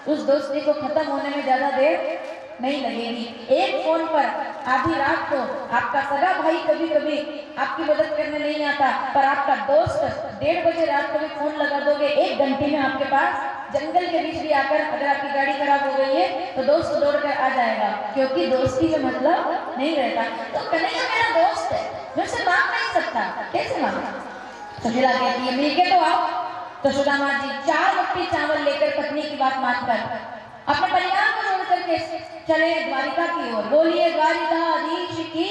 उस दोस्ती को खत्म होने में ज्यादा देर नहीं लगेगी। एक फोन पर आधी रात को आपका सगा भाई कभी कभी आपकी मदद करने नहीं आता, पर आपका दोस्त 1:30 बजे रात को भी फोन लगा दोगे, 1 घंटे में आपके पास जंगल के बीच भी आकर, अगर आपकी गाड़ी खराब हो गई है तो दोस्त दौड़ कर आ जाएगा, क्योंकि दोस्ती में मतलब नहीं रहता। तो कन्हैया मेरा दोस्त है, मुझसे मांग नहीं सकता, कैसे मांगा? सुशीला कहती है मिलके तो आओ। तो सुदामा जी 4 मुट्ठी चावल लेकर पत्नी की बात मानकर अपने परिवार को छोड़ करके चले द्वारिका की ओर। बोलिए द्वारिकाधीश की।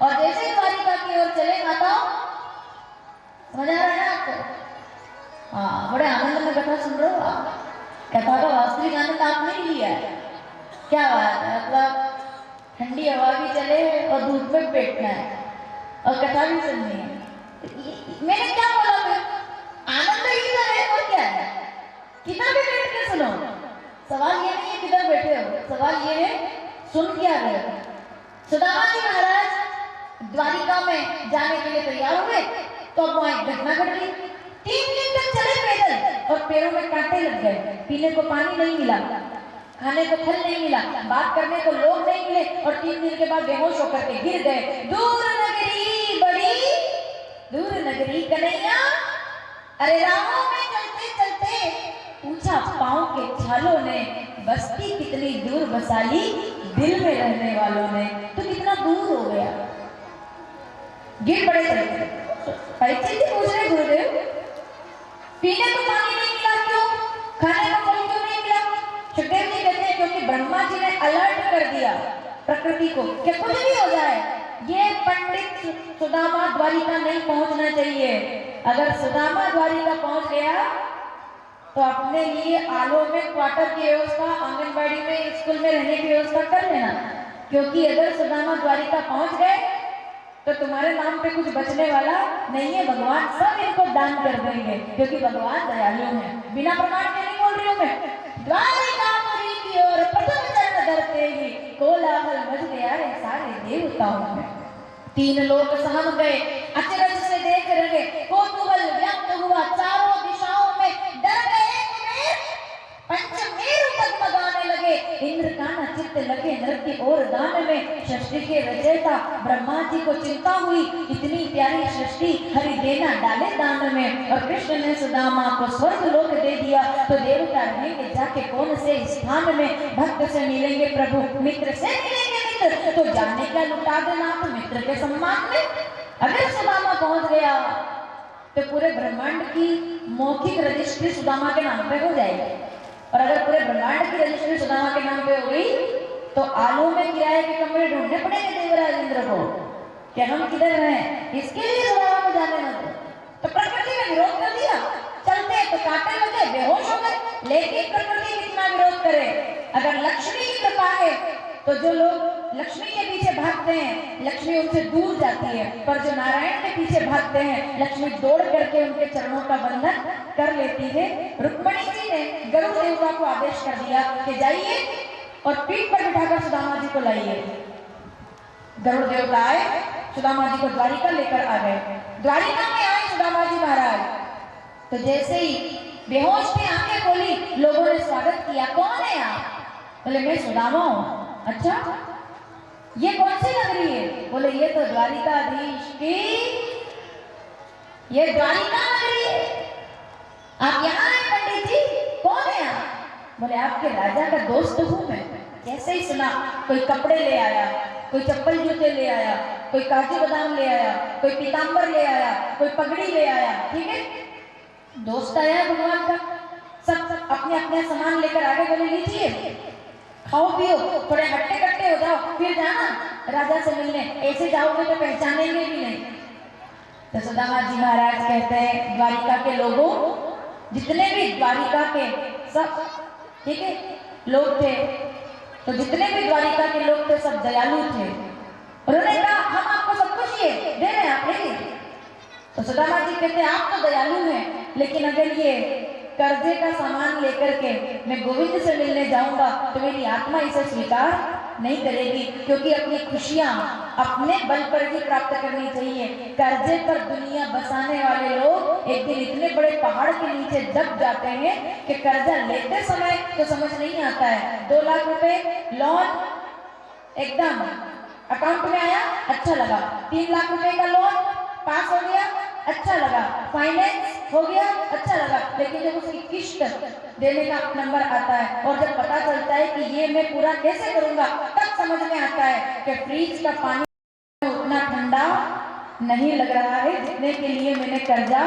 और जैसे द्वारिका की ओर चले माता, समझ आ रहा है ना आपको? हाँ, बड़े आनंद में कथा सुन रहे हो आप। कथा का वास्तविक आनंद आपने ही लिया है। क्या बात है, मतलब ठंडी हवा भी चले और धूप में बैठना है और कथा भी सुननी है। मैंने क्या बोला? मैं आनंद ही तो है, और क्या है? किधर भी बैठ के सुनो। सवाल ये नहीं है किधर बैठे हो, सवाल ये है सुन क्या रहे हो। सुदामा जी महाराज द्वारिका में जाने के लिए तैयार हुए तो अब वहां एक घटना घट गई। 3 दिन तक चले पैदल और पैरों में कांटे लग गए। पीने को पानी नहीं मिला, खाने को फल नहीं मिला, बात करने को लोग नहीं मिले और 3 दिन के बाद बेहोश होकर के गिर गए। दूर नगरी बड़ी दूर नगरी कन्हैया, अरे राहों में चलते चलते पूछा पांव के छालों ने, बस्ती कितनी दूर बसा ली दिल में रहने वालों ने। तो कितना दूर हो गया, गिर पड़े चलते। परीक्षित जी पूछ रहे गुरुदेव पीने को पानी नहीं मिला क्यों, खाने को फल क्यों नहीं मिला? सुखदेव जी कहते हैं क्योंकि ब्रह्मा जी ने अलर्ट कर दिया प्रकृति को कि कुछ भी हो जाए ये पंडित सुदामा द्वारिका नहीं पहुंचना चाहिए। अगर सुदामा द्वारिका पहुंच गया तो अपने लिए आलो में क्वार्टर की व्यवस्था, आंगनबाड़ी में, स्कूल में रहने की व्यवस्था कर लेना, क्योंकि अगर सुदामा द्वारिका पहुंच गए तो तुम्हारे नाम पे कुछ बचने वाला नहीं है। भगवान सब इनको दान कर देंगे क्योंकि भगवान दयालु हैं। बिना प्रमाण के नहीं बोल रही हूँ मैं। द्वारिकापुरी की ओर प्रथम चरण धरते ही कोलाहल मच गया है सारे देवताओं में। 3 लोग सहम गए, अचरज से देख रहे, कौतूहल व्यक्त हुआ चारों दिशाओं में, डर गए पंचमेरु डगमगाने लगे, इंद्र का चित्त लगे नृत्य और गान में। सृष्टि के रचयिता ब्रह्मा जी को चिंता हुई, इतनी प्यारी सृष्टि हरि देना डाले दान में। और कृष्ण ने सुदामा को स्वर्ग लोक दे दिया तो देवता रहेंगे जाके कौन से स्थान में। भक्त से मिलेंगे प्रभु, मित्र से मिलेंगे मित्र, तो जाने क्या लुटा देना तो मित्र के सम्मान में। अगर सुदामा पहुंच गया तो पूरे ब्रह्मांड की मौखिक रजिस्ट्री सुदामा के नाम पे हो जाएगी। और अगर पूरे ब्रह्मांड की रजिस्ट्री सुदामा के नाम पे हो गई तो आलू में किराए के कमरे ढूंढने पड़ेंगे देवराज इंद्र को कि हम किधर हैं। इसके लिए सुदामा को जाने ना दो। तो प्रकृति ने विरोध कर दिया, चलते तो कांटे लगे, बेहोश हो गए। लेकिन प्रकृति कितना विरोध करे, अगर लक्ष्मी की कृपा है तो जो लोग लक्ष्मी के पीछे भागते हैं लक्ष्मी उनसे दूर जाती है, पर जो नारायण के पीछे भागते हैं लक्ष्मी दौड़ करके उनके चरणों का बंधन कर लेती है। रुक्मिणी जी ने गरुड़ देवता को आदेश कर दिया कि जाइए और पीठ पर बिठाकर सुदामा जी को लाइए। गरुड़ देवता आए, सुदामा जी को द्वारिका लेकर आ गए। द्वारिका में आए सुदामा जी महाराज तो जैसे ही बेहोश थे आंखें खोली, लोगों ने स्वागत किया। कौन है आप? बोले मैं सुदामा हूं। अच्छा, ये कौन सी नगरी है? बोले ये तो द्वारिकाधीश की, ये द्वारिका नगरी है। आप यहाँ आए पंडित जी, कौन है आप? बोले आपके राजा का दोस्त हूँ मैं। जैसे ही सुना कोई कपड़े ले आया, कोई चप्पल जूते ले आया, कोई काजू बादाम ले आया, कोई पीताम्बर ले आया, कोई पगड़ी ले आया। ठीक है, दोस्त आया भगवान का। सब अपने अपने सामान लेकर आगे बोले लीजिए खाओ पियो, थोड़े हट्टे कट्टे हो जाओ, फिर जाना राजा से मिलने। ऐसे जाओगे तो पहचानेंगे भी नहीं। तो सुदामा जी महाराज कहते हैं द्वारिका के लोगों, जितने भी द्वारिका के सब ठीक है लोग थे, तो जितने भी द्वारिका के लोग थे सब दयालु थे। उन्होंने कहा हम आपको सब कुछ ये दे रहे हैं, आप ले। तो सुदामा जी कहते हैं आप तो दयालु हैं, लेकिन अगर ये कर्जे का सामान लेकर के मैं गोविंद से मिलने जाऊंगा तो मेरी आत्मा इसे स्वीकार नहीं करेगी, क्योंकि अपनी खुशियां अपने बल पर ही प्राप्त करनी चाहिए। कर्जे पर दुनिया बसाने वाले लोग एक दिन इतने बड़े पहाड़ के नीचे दब जाते हैं कि कर्जा लेते समय तो समझ नहीं आता है। 2 लाख रुपए लोन एकदम अकाउंट में आया, अच्छा लगा। 3 लाख रुपए का लोन पास हो गया, अच्छा लगा। फाइनेंस हो गया, अच्छा लगा। लेकिन जब उसकी किस्त देने का नंबर आता है और जब पता चलता है कि ये मैं पूरा कैसे करूंगा, तब समझ में आता है कि फ्रिज का पानी उतना ठंडा नहीं लग रहा है जितने के लिए मैंने कर्जा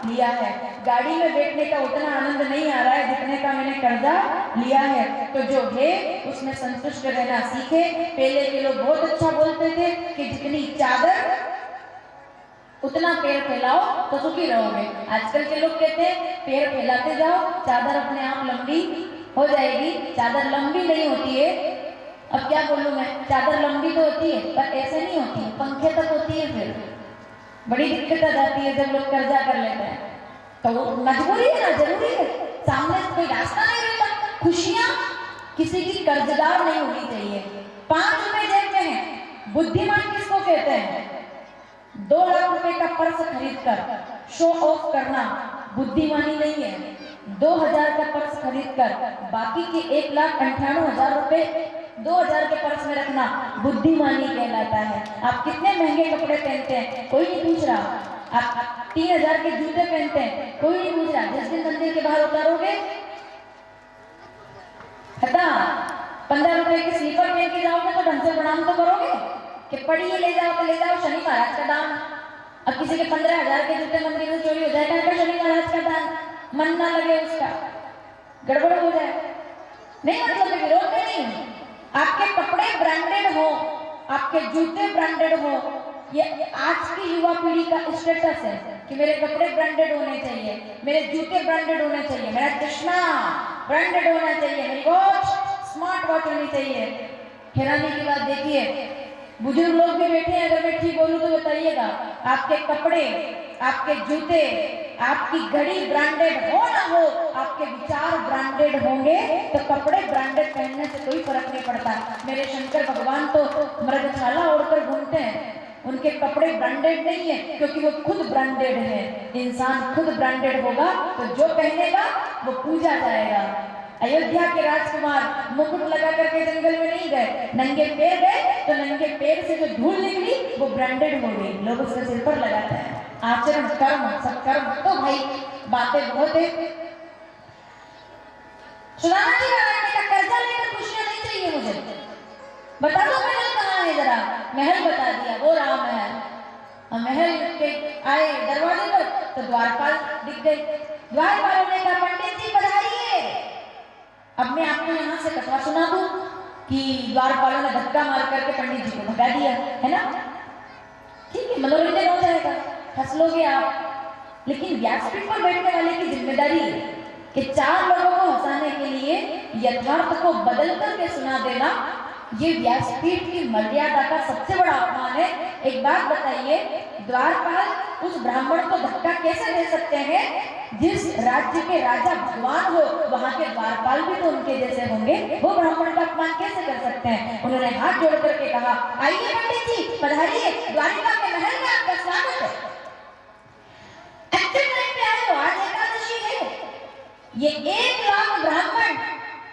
लिया है। गाड़ी में बैठने का उतना आनंद नहीं आ रहा है जितने का मैंने कर्जा लिया है। तो जो है उसमें संतुष्ट रहना सीखे। पहले के लोग बहुत अच्छा बोलते थे कि जितनी चादर उतना पैर फैलाओ तो सुखी रहोगे। आजकल के लोग कहते हैं पैर फैलाते जाओ चादर अपने आप लंबी हो जाएगी। चादर लंबी नहीं होती है। अब क्या बोलूं मैं, चादर लंबी तो होती है पर ऐसे नहीं होती है, पंखे तक होती है। फिर बड़ी दिक्कत आ जाती है जब लोग कर्जा कर लेते हैं। तो मजबूरी है ना, जरूरी है, सामने कोई रास्ता नहीं रहता। खुशियां किसी की कर्जदार नहीं होनी चाहिए। 5 रुपए जेब में है, बुद्धिमान किसको कहते हैं? 2 लाख रुपए का पर्स खरीद कर शो ऑफ करना बुद्धिमानी नहीं है। 2000 का पर्स खरीद कर बाकी के 1,98,000 रुपए 2000 के पर्स में रखना बुद्धिमानी कहलाता है। आप कितने महंगे कपड़े पहनते हैं कोई नहीं पूछ रहा। आप 3000 के जूते पहनते हैं कोई नहीं पूछ रहा। जिस दिन मंदिर के बाहर उतारोगे 15 रुपए के स्लीपर पहन के जाओगे तो ढंग से प्रणाम तो करोगे कि पढ़िए ले जाओ तो ले जाओ, शनि महाराज का दान। अब किसी के 15,000 के जूते मंदिर में चोरी हो जाएगा तो शनि महाराज का दान, मन ना लगे उसका, गड़बड़ हो जाए। नहीं मतलब विरोध में नहीं, आपके कपड़े ब्रांडेड हो, आपके जूते ब्रांडेड हो। ये आज की युवा पीढ़ी का स्टेटस है कि मेरे कपड़े ब्रांडेड होने चाहिए, मेरे जूते ब्रांडेड होने चाहिए, मेरा चश्मा ब्रांडेड होना चाहिए, मेरी वॉच स्मार्ट वॉच होनी चाहिए। हैरानी की बात देखिए, बुजुर्ग लोग भी बैठे हैं, अगर मैं ठीक बोलूं तो बताइएगा। आपके कपड़े, आपके जूते, आपकी घड़ी ब्रांडेड हो ना हो, आपके विचार ब्रांडेड होंगे तो कपड़े ब्रांडेड पहनने से कोई फर्क नहीं पड़ता। मेरे शंकर भगवान तो मृगछाला ओढ़कर घूमते हैं, उनके कपड़े ब्रांडेड नहीं है क्योंकि वो खुद ब्रांडेड है। इंसान खुद ब्रांडेड होगा तो जो पहनेगा वो पूजा जाएगा। अयोध्या के राजकुमार मुकुट लगा करके जंगल में नहीं गए, नंगे पैर गए तो नंगे पैर से जो धूल निकली वो ब्रांडेड हो गई, लोग उसके सिर पर लगाते हैं। आचरण कर्म सत्कर्म, तो भाई बातें बहुत है। सुदामा जी महाराज का कर्जा लेकर खुशियां नहीं चाहिए मुझे। बता दो महल कहाँ है, जरा महल बता दिया, वो रहा महल। और महल के आए दरवाजे पर तो द्वारपाल दिख गए। द्वारपालों ने कहा पंडित जी बधाइए। अब मैं आपको यहाँ से कथा सुना दूं कि द्वारपालों ने धक्का मार करके पंडित जी को भगा दिया, है ना? ठीक है, मनोरंजन हो जाएगा, हंस लोगे आप। लेकिन व्यासपीठ पर बैठने वाले की जिम्मेदारी है कि 4 लोगों को हंसाने के लिए यथार्थ को बदल करके सुना देना, ये व्यासपीठ की मर्यादा का सबसे बड़ा अपमान है। एक बात बताइए, द्वारपाल उस ब्राह्मण को धक्का कैसे दे सकते हैं? जिस राज्य के राजा भगवान हो वहां के द्वारपाल भी तो उनके जैसे होंगे, वो ब्राह्मण का अपमान कैसे कर सकते हैं? उन्होंने हाथ जोड़ करके कहा, आइए पंडित जी पधारिए, द्वारिका के महल में आपका स्वागत है। अच्छे टाइम पे आए हो, आज एकादशी है। ये 1 लाख ब्राह्मण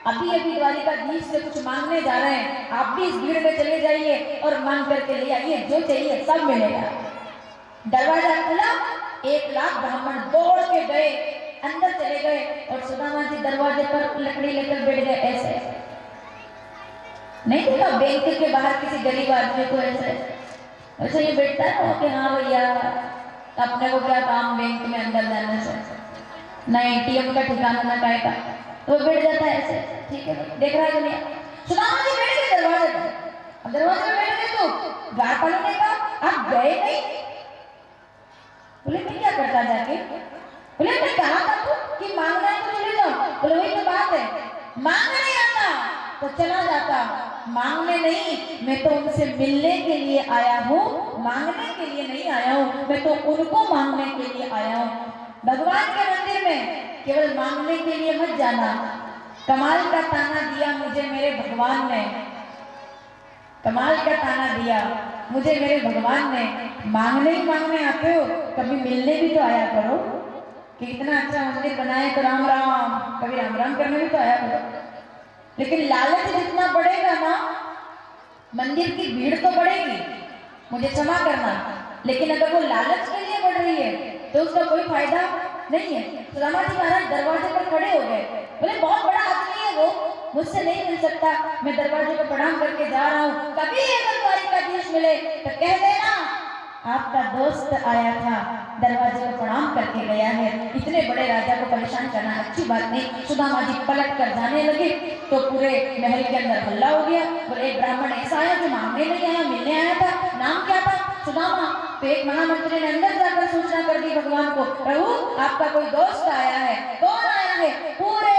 अभी अभी द्वारिकाधीश से कुछ मांगने जा रहे हैं। आप भी इस भीड़ में चले जाइए और मांग करके ले आइए, जो चाहिए सब मिलेगा। दरवाजा खुला, 1 लाख ब्राह्मण दौड़ के गए, अंदर चले गए और सुदामा जी दरवाजे पर लकड़ी लेकर बैठ गए। ऐसे नहीं देखा बैंक के बाहर किसी गरीब आदमी को ऐसे ये बैठता है कि हाँ भैया अपने को क्या काम बैंक में अंदर जाने से, ना एटीएम का ठिकाना ना काय का, तो बैठ जाता है ऐसे। ठीक है, देख रहा है दुनिया। सुदामा जी बैठ गए दरवाजे पर। अब दरवाजे पर बैठ गए तो द्वारपालों ने कहा आप गए नहीं? बोले मैं क्या करता जाके? बोले मैं कहा था तो कि मांगना है तो चले जाओ। बोले वही तो बात है, मांगने नहीं आता तो चला जाता, मांगने नहीं, मैं तो उनसे मिलने के लिए आया हूँ, मांगने के लिए नहीं आया हूँ, मैं तो उनको मांगने के लिए आया हूँ। भगवान के मंदिर में केवल मांगने के लिए मत जाना। कमाल का ताना दिया मुझे मेरे भगवान ने, कमाल का ताना दिया मुझे मेरे भगवान ने। मांगने ही मांगने आते हो, कभी मिलने भी तो आया करो कि इतना अच्छा मंदिर बनाए तो राम राम, कभी राम राम करने भी तो आया करो। लेकिन लालच जितना बढ़ेगा ना, मंदिर की भीड़ तो बढ़ेगी, मुझे क्षमा करना, लेकिन अगर वो लालच के लिए बढ़ रही है तो उसका कोई फायदा नहीं है। सुदामा जी महाराज दरवाजे पर खड़े हो गए। बोले बहुत बड़ा आदमी है वो, मुझसे नहीं मिल सकता, मैं दरवाजे पर प्रणाम करके जा रहा हूँ, कभी अगर द्वारिकाधीश मिले तो कह देना आपका दोस्त आया था, दरवाजे को प्रणाम करके गया है। इतने बड़े राजा को परेशान करना अच्छी बात नहीं। सुदामा जी पलट कर जाने लगे तो पूरे महल के अंदर हल्ला हो गया। बोले एक ब्राह्मण ऐसा आया जो मांगने नहीं आया, मिलने आया था। नाम क्या था? सुदामा। तो एक महामंत्री ने अंदर जाकर सूचना कर दी भगवान को, प्रभु आपका कोई दोस्त आया है। कौन आया है? पूरे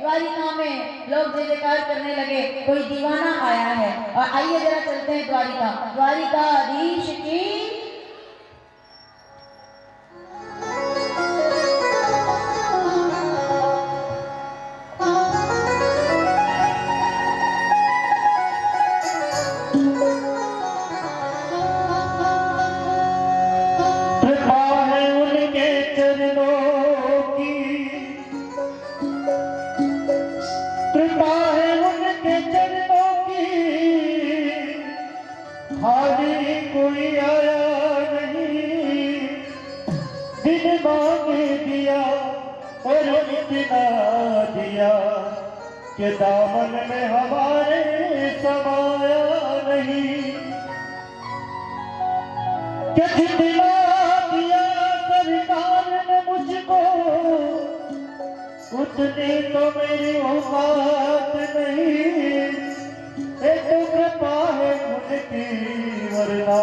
द्वारिका में लोग जय जयकार करने लगे, कोई दीवाना आया है। और आइए जरा चलते हैं द्वारिका, द्वारिकाधीश की। के दामन में हमारे समाया नहीं, कि जितना दिया सरकार ने मुझको उतनी तो मेरी औकात नहीं। एक कृपा है उनकी वरना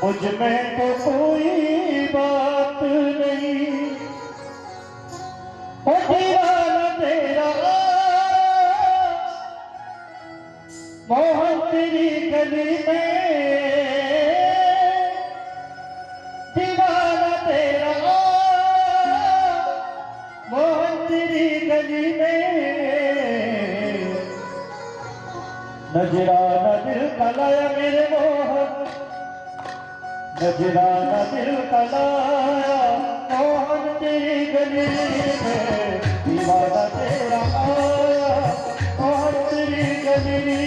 मुझ में तो कोई बात नहीं। ओ दीवाना तेरा मोहन तेरी गली में, दीवाना तेरा मोहन तेरी गली में। नजराना दिल का लाया मेरे मोहन, नजराना दिल का लाया मोहन तेरी गली में। दीवाना तेरा आया मोहन तेरी गली में।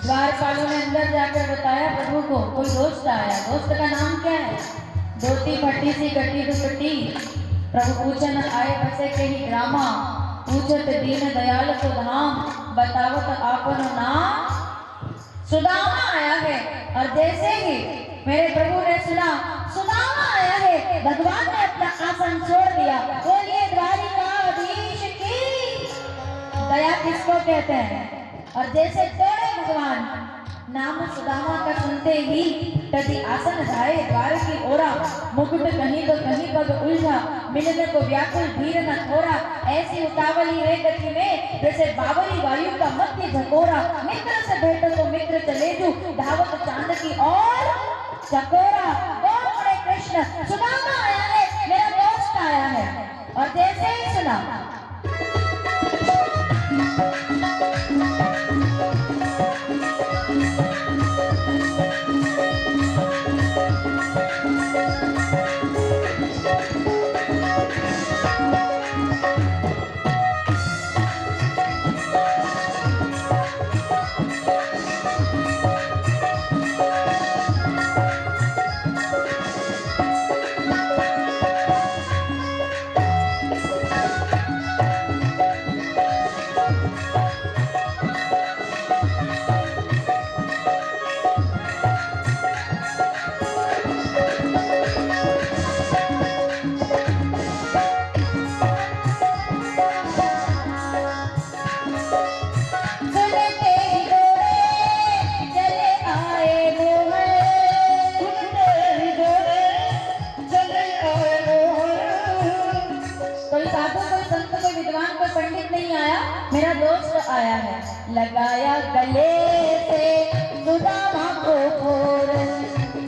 द्वारपालों ने अंदर जाकर बताया प्रभु को कोई दोस्त आया। दोस्त का नाम क्या है? धोती फटी सी कटी दुपट्टी। प्रभु पूछन आए बसे के ही ग्रामा, पूछत दीन दयाल को धाम, बतावत आपन नाम। सुदामा आया है। और जैसे ही मेरे प्रभु ने सुना सुदामा आया है, भगवान ने अपना आसन छोड़ दिया। बोलिए द्वारिकाधीश की। दया किसको कहते हैं? और जैसे दौड़े भगवान, नाम सुदामा का सुनते ही तभी आसन धाये द्वार की ओरा। मुकुट कहीं तो कहीं पग उलझा, मिलने को व्याकुल धीर न थोड़ा। ऐसी उतावली रे गति में जैसे बावरी वायु का मध्य झकोरा। मित्र से भेंट तो मित्र चले जू, धावत चांद की ओर चकोरा। बोल बड़े कृष्ण, सुदामा आया है, मेरा दोस्त आया है। और जैसे ही सुना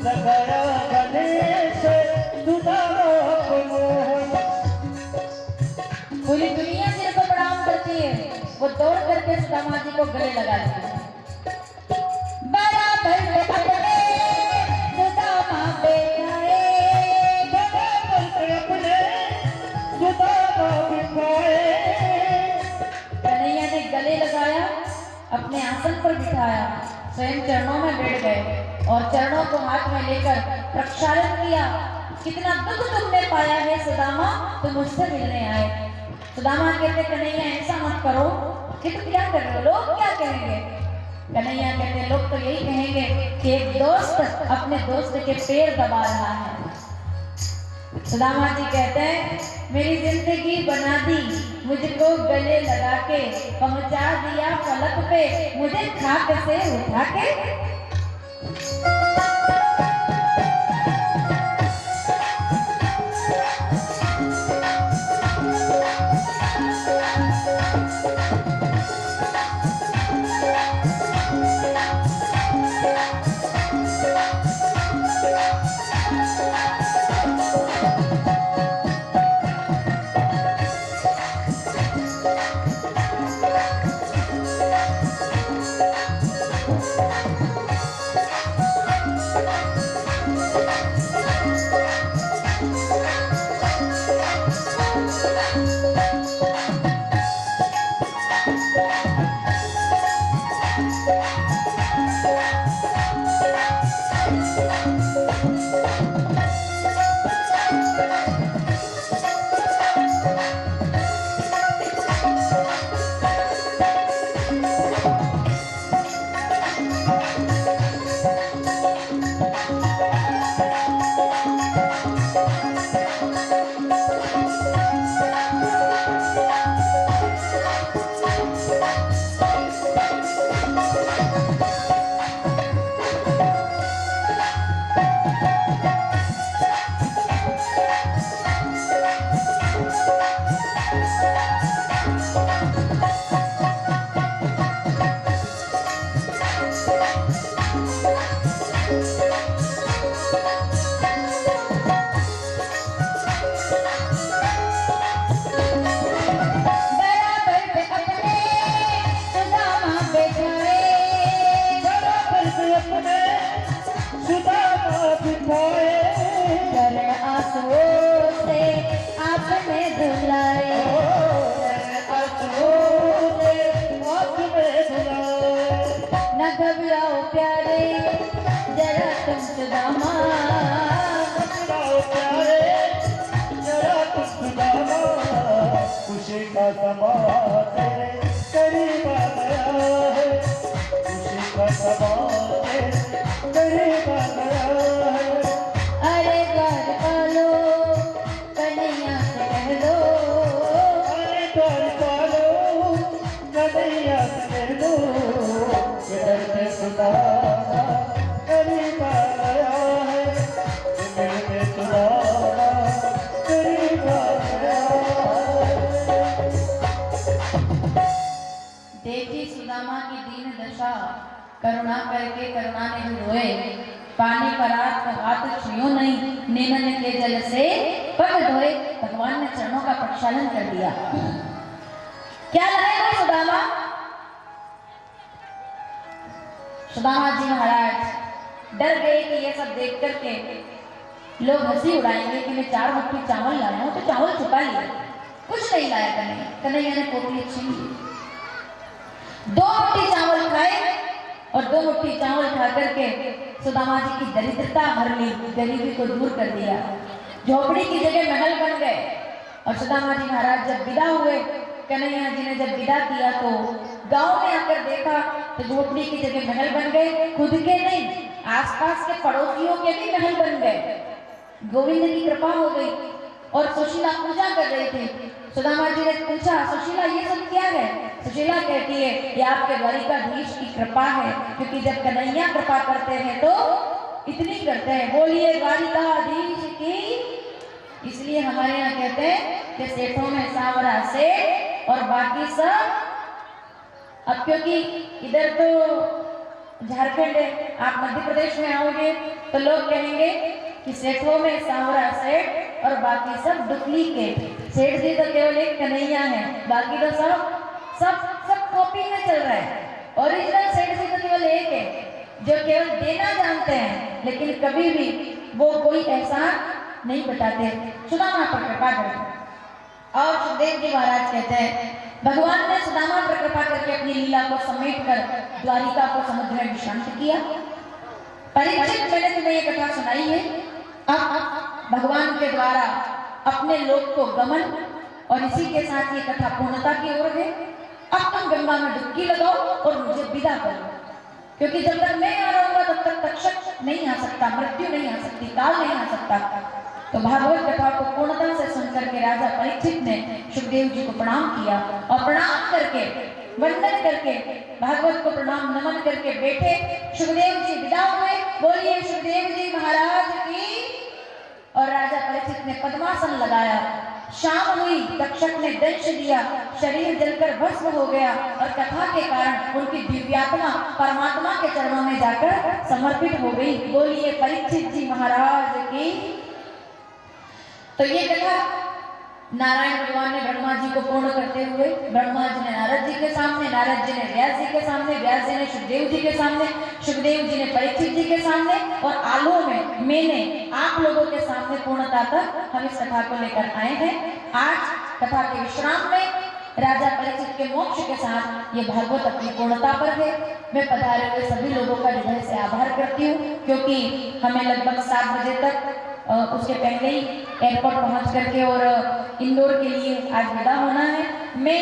लगाया गले से सुदामा को। पूरी दुनिया सिर को प्रणाम करती है, वो दौड़ करके सुदामा जी को गले लगाती है। बराबर में अपने सुदामा बैठाए, बराबर में अपने सुदामा बिठाए। कन्हैया ने गले लगाया, अपने आसन पर बिठाया, स्वयं चरणों में बैठ गए और चरणों को हाथ में लेकर प्रक्षालन किया। कितना दुख तुमने पाया है सुदामा, तुम मुझसे मिलने आए। सुदामा कहते कन्हैया ऐसा मत करो, कि तुम क्या कर रहे हो, लोग क्या कहेंगे। कन्हैया कहते लोग तो यही कहेंगे कि एक दोस्त अपने दोस्त के पैर दबा रहा है। सुदामा जी कहते हैं मेरी जिंदगी बना दी, मुझको गले लगा के पहुंचा दिया फलक पे, मुझे खाक से उठा के। करुणा करके करुणा ने रोए, पानी पर हाथ छुओ नहीं, नेमन के जल से पग धोए। भगवान ने चरणों का प्रक्षालन कर दिया। क्या लगेगा सुदामा? सुदामा जी महाराज डर गए कि ये सब देख करके लोग हंसी उड़ाएंगे कि मैं 4 मुट्ठी चावल लाया हूं, तो चावल छुपा लिया, कुछ नहीं लाया। कन्हैया ने पोटली छीन ली, 2 मुट्ठी चावल खाए और 2 मुट्ठी चावल खा करके सुदामा जी की दरिद्रता हर ली, गरीबी को दूर कर दिया। झोपड़ी की जगह महल बन गए। और सुदामा जी महाराज जब विदा हुए, कन्हैया जी ने जब विदा किया तो गांव में आकर देखा तो झोपड़ी की जगह महल बन गए। खुद के नहीं, आसपास के पड़ोसियों के भी महल बन गए। गोविंद की कृपा हो गई और सुशीला पूजा कर रही थी। सुदामा जी ने पूछा, सुशीला ये सब क्या है? सुशीला कहती है ये आपके द्वारिकाधीश की कृपा है, क्योंकि जब कन्हैया कृपा करते हैं तो इतनी करते हैं, बोलिए द्वारिकाधीश की। इसलिए हमारे यहाँ कहते हैं कि सेठों में सांवरा से और बाकी सब। अब क्योंकि इधर तो झारखंड आप मध्य प्रदेश में आओगे तो लोग कहेंगे कि सेठों में सांवरा सेठ और बाकी सब डुप्लीकेट। सेठ जी तो केवल एक कन्हैया है, बाकी तो सब सब सब कॉपी में चल रहा है। ओरिजिनल सेठ जी तो केवल एक है जो केवल देना जानते हैं, लेकिन कभी भी वो कोई एहसान नहीं बताते। सुदामा पर कृपा करते। और सुखदेव जी महाराज कहते हैं भगवान ने सुदामा पर कृपा करके अपनी लीला को समेटकर द्वारिका को समुद्र में विश्रांत किया। परीक्षित, मैंने तुम्हें ये कथा सुनाई है। अब भगवान के द्वारा अपने लोक को गमन और इसी के साथ ये कथा पूर्णता की ओर है। अब तुम गंगा में डुबकी लगाओ और मुझे विदा करो, क्योंकि जब तक मैं आ रहूंगा तब तक तक्षक नहीं आ सकता, मृत्यु नहीं आ सकती, काल नहीं आ सकता। तो भागवत कथा को पूर्णता से सुनकर के राजा परीक्षित ने सुखदेव जी को प्रणाम किया और प्रणाम करके वंदन करके भागवत को प्रणाम नमन करके बैठे। सुखदेव जी विदा हुए। बोलिए सुखदेव जी महाराज की। और राजा परीक्षित ने पद्मासन लगाया। शाम हुई, तक्षक ने दंश दिया, शरीर जलकर भस्म हो गया और कथा के कारण उनकी दिव्यात्मा परमात्मा के चरणों में जाकर समर्पित हो गई। बोलिए परीक्षित जी महाराज की। तो ये कथा नारायण भगवान ने ब्रह्मा जी को पूर्ण करते हुए ब्रह्मा जी ने नारद जी के सामने, नारद जी ने व्यास जी के सामने, व्यास जी ने सुखदेव जी के सामने, सुखदेव जी ने परीक्षित जी के सामने और आलो में मैंने आप लोगों के सामने पूर्णता तक हम इस कथा को लेकर आए हैं। आज कथा के विश्राम में राजा परीक्षित के मोक्ष के साथ ये भागवत अपनी पूर्णता पर है। मैं पधारे हुए सभी लोगों का हृदय से आभार करती हूँ, क्योंकि हमें लगभग 7 बजे तक उसके पहले ही एयरपोर्ट पहुंच करके और इंदौर के लिए आज विदा होना है। मैं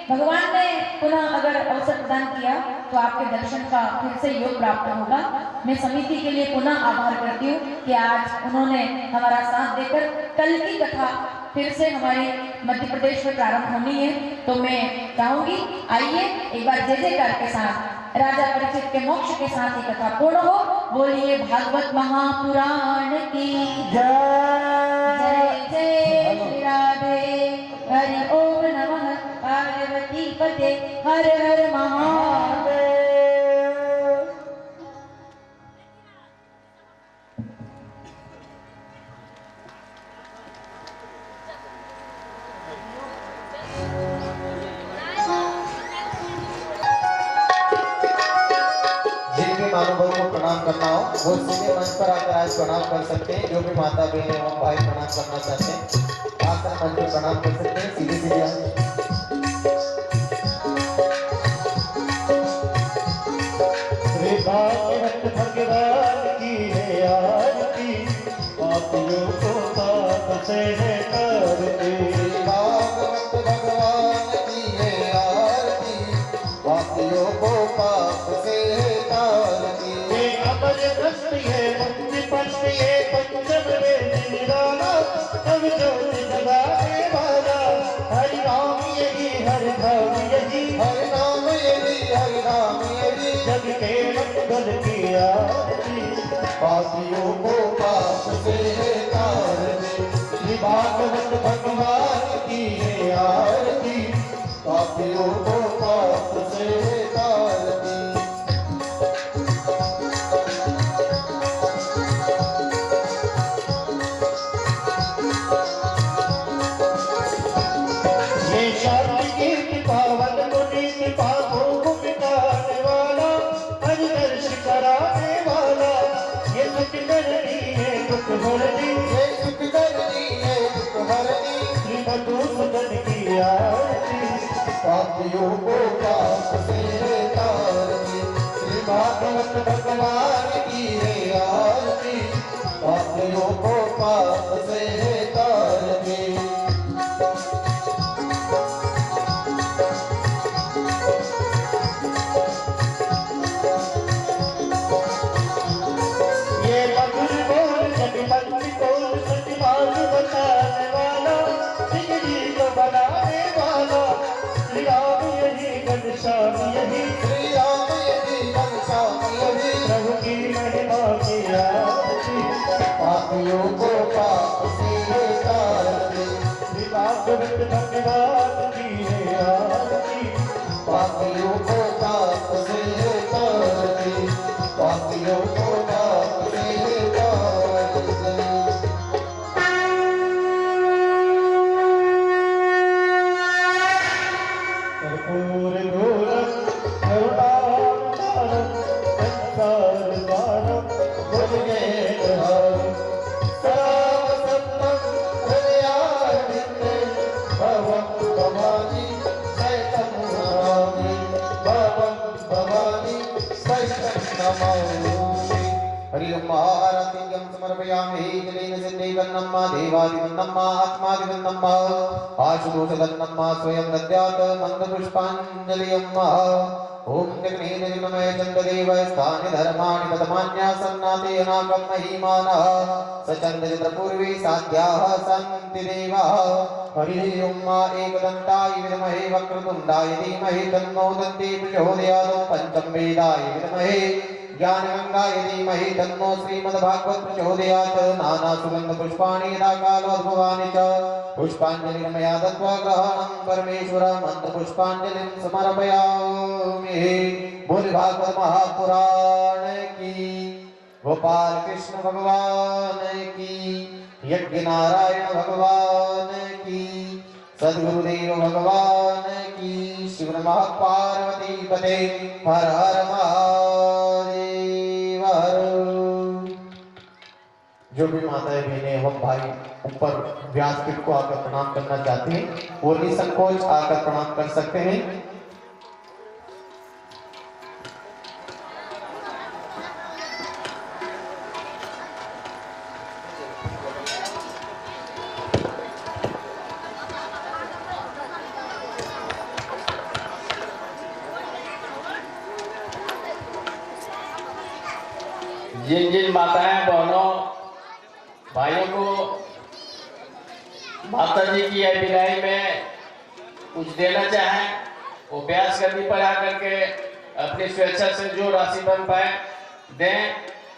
भगवान ने पुनः अगर अवसर प्रदान किया तो आपके दर्शन का फिर से योग प्राप्त होगा। मैं समिति के लिए पुनः आभार करती हूँ कि आज उन्होंने हमारा साथ देकर कल की कथा फिर से हमारे मध्य प्रदेश में प्रारंभ होनी है। तो मैं चाहूंगी आइए एक बार जय जयकार के साथ राजा परीक्षित के मोक्ष के साथ ही कथा पूर्ण हो। बोलिए भागवत महापुराण की जय। जय जय श्री राधे। हरि ओम नमः पार्वती पते। हर हर महादेव। महानुभावों को प्रणाम करना हो वो सीधे मंच पर आकर आज प्रणाम कर सकते हैं। जो भी माता बहन एवं भाई प्रणाम करना चाहते हैं आकर मंच पर प्रणाम कर सकते हैं। सीधे सीधे श्री भागवत भगवान की है आरती, पापियों को पाप से है करती। भागवत भगवान की है आरती, पापियों को पाप से है मुक्ति पथ ये पंचम वेद निराला, तब ज्योति जगाने वाला। हरि नाम यही हरि धाम यही, हरि नाम यही हरि नाम यही। जग के मंगल की आरती, पापियों को पाप से तार दे। श्री भागवत भगवान की है आरती, पापियों को पाप से तार दे। पापियों को पाप से तार दे। श्री भागवत भगवान की है आरती, पापियों को पाप से तार दे। ये मधुर बोल जगमंदी बोल सतपाल बताने वाला, जिंदगी को बनाने वाला। श्री राम यही घनश्याम यही, श्री राम यही घनश्याम यही। प्रभु की समर्पयामि जलेन सिद्धेकन्नम्मा देवादिवन्नम्मा आत्मादिवन्नम्मा आशुतोषदन्नम्मा स्वयं दद्यात् मन्दपुष्पाञ्जलियम्मा ओम जगनेन जगन्मय चन्द्रदेव स्थानि धर्माणि पदमान्यासन्नाते अनाकं महीमानः सचन्द्रचन्द्रपूर्वे साध्याः सन्ति देवाः हरिः ओं मा एकदन्ताय विद्महे वक्रतुण्डाय धीमहि तन्नो दन्ति प्रचोदयात् पञ्चम वेदाय विद्महे ज्ञानगंगाय धीमहि तन्नो श्रीमद्भागवत प्रचोदयात् नानासुगन्धपुष्पाणि यदा कालोद्भवानि च पुष्पाञ्जलिं मया दत्त्वा ग्रहणं परमेश्वर मन्त्रपुष्पाञ्जलिं समर्पयामि। बोल भागवत महापुराण की, गोपाल कृष्ण भगवान की, यज्ञ नारायण भगवान की, सद्गुरुदेव भगवान की, शिव नमः पार्वती पते हर हर महादेव हर। जो भी माताएं बहनें एवं भाई ऊपर व्यासपीठ को आकर प्रणाम करना चाहते हैं वो निसंकोच आकर प्रणाम कर सकते हैं। जिन जिन माताएं बहनों भाइयों को माता जी की यह विदाई में कुछ देना चाहें वो व्यास गद्दी पर आकर के अपनी स्वेच्छा से जो राशि बन पाए दें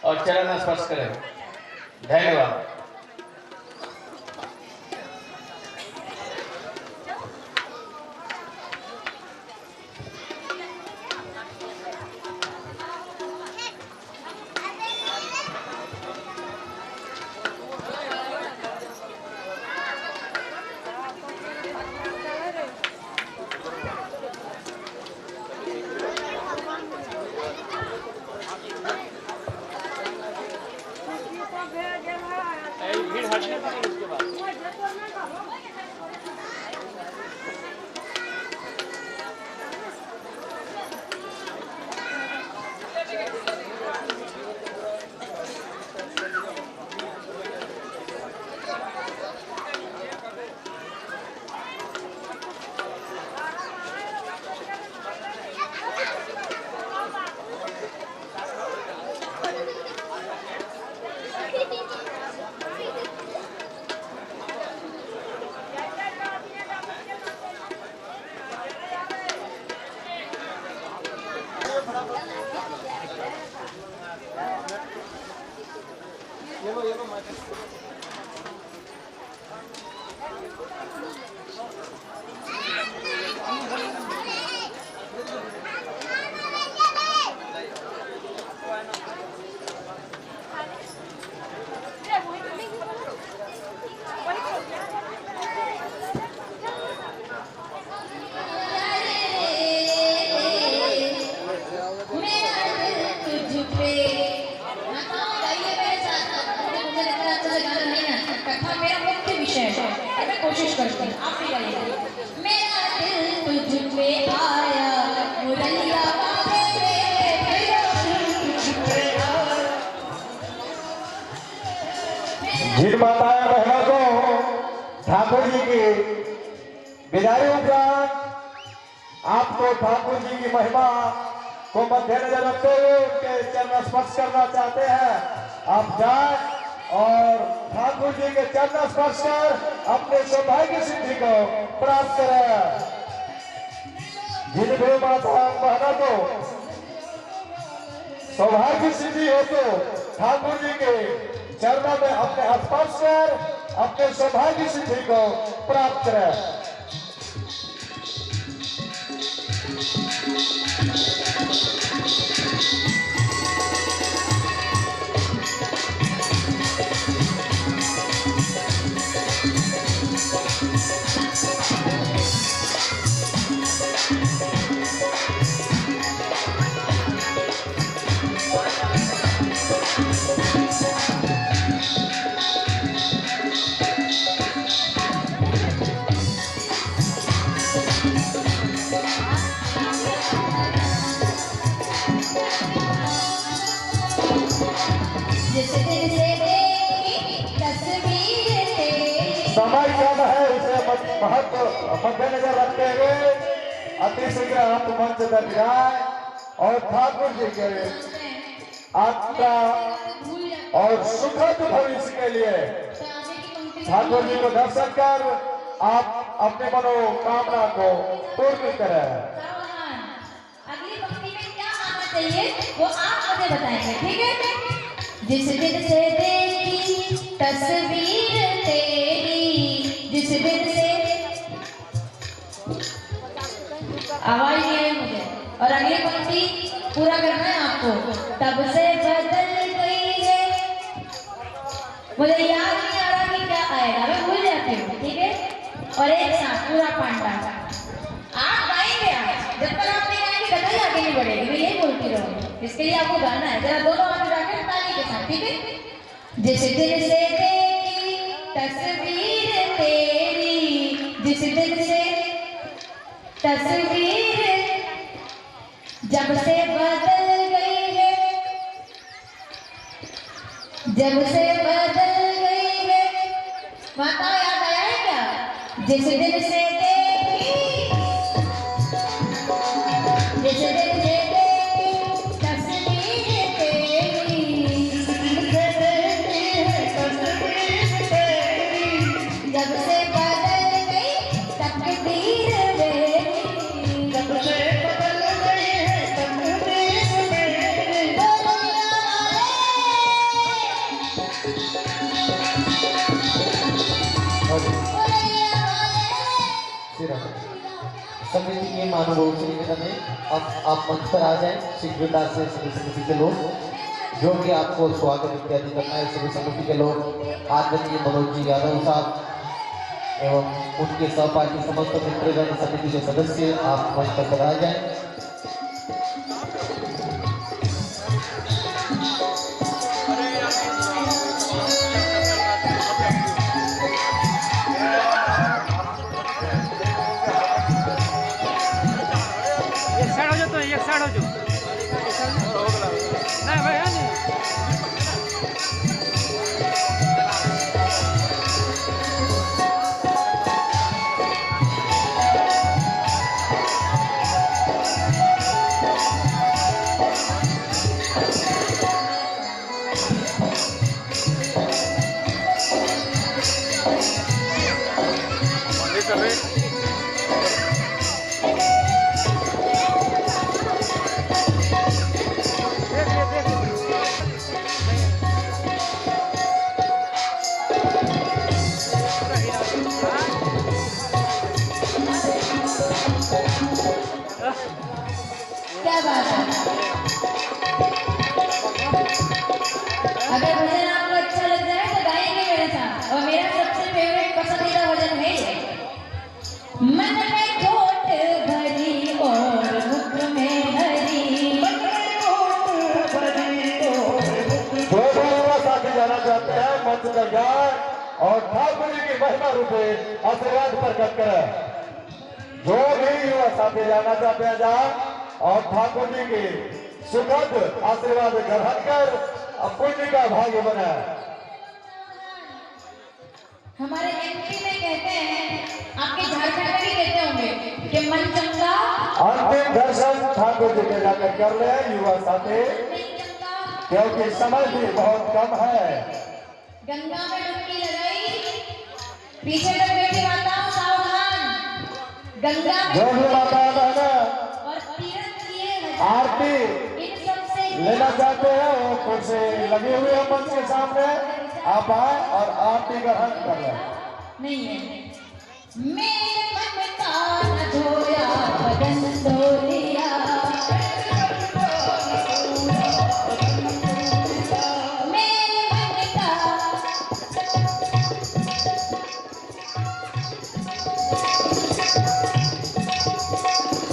और चरण स्पर्श करें। धन्यवाद। कोशिश करती हूँ, आप भी करिए। मेरा दिल तुझ पे आया, मुरलिया जिन माताएं बहनों को ठाकुर जी की विदाई उपरांत आपको ठाकुर जी की महिमा को मद्देनजर रखते हुए उनके चरण स्पर्श करना चाहते हैं, आप जाए और ठाकुर जी के चरण स्पर्श कर अपने सौभाग्य सिद्धि को प्राप्त करें। जिन भी माता बहनों को सौभाग्य सिद्धि हो तो ठाकुर जी के चरणों में अपने स्पर्श कर अपने सौभाग्य सिद्धि को प्राप्त करें। समय कम है, इसे महत्व मद्देनजर रखते हुए अति शीघ्र आप मंच तक जाए और ठाकुर जी के आपका और सुखद भविष्य के लिए ठाकुर जी को दर्शन कर आप अपने मनोकामना को पूर्ण करें। अगली पंक्ति में क्या आना चाहिए वो आप मुझे बताएंगे, ठीक है? जिस दिन से देखी तस्वीर तेरी, जिस दिन से आवाज नहीं आई मुझे, और अगली पंक्ति पूरा करना है आपको। तब से बदल गई है, मुझे याद नहीं आ रहा कि क्या आएगा, मैं भूल जाती हूँ, ठीक है? और एक साथ पूरा पांडा आप गाएंगे, आप जब तक आप नहीं गाएंगे कतई आगे नहीं बढ़ेगी, मैं यही बोलती रहूंगी। इसके लिए आपको गाना है, जरा दोनों हाथ उठाकर ताली के साथ, ठीक है? जिस दिन से देखी तस्वीर तेरी, जिस दिन से तस्वीर जब से बदल गई है, जब से बदल गई है, माता याद आया है क्या? जिस दिन से देखी, जिस दिन से देखी तस्वीर तेरी, जब से बदल गई तकदीर मेरी, जब से बदल गई तकदीर मेरी, समिति के मानव श्री निवेदन है, अब आप मंच पर आ जाएं शीघ्रता से। सभी समिति के लोग जो भी आपको स्वागत इत्यादि करना है, सभी समिति के लोग आदरणीय मनोज जी यादव साहब एवं उनके सहपाठी समस्त मित्रगण समिति के सदस्य आप मंच पर आ जाएं। एक साइड हो जाओ नहीं भाई हाँ जी। क्या बात है? अगर भजन आपको अच्छा लग जाए तो गाएंगे मेरे साथ, और मेरा सबसे फेवरेट पसंदीदा भजन है मन में खोट भरी और मुख में हरी, मन में खोट भरी और साथी जाना चाहते हैं मंच पर जाए और ठाकुर जी की महिमा रूपे आशीर्वाद प्रकट करें। जो भी युवा साथी जाना चाहते हैं जाए और ठाकुर जी की सुखद आशीर्वाद ग्रहण कर पुण्य का भाग्य बनाए। हमारे एमपी में कहते हैं, आपके झारखंड में भी कहते होंगे कि मन चंगा अंतिम दर्शन ठाकुर जी के जाकर कर ले युवा साथी, क्योंकि समय भी बहुत कम है। गंगा में डुबकी लगाई, पीछे तक बैठी माताओं सावधान, गंगा में जो भी माता बहना और तीर्थ किए आरती इन सबसे लेना चाहते हैं वो कुर्सी लगी हुई है मंच के सामने, आप आए और आरती ग्रहण कर लें। नहीं है। मेरे मन का न धोया बदन धो लिया,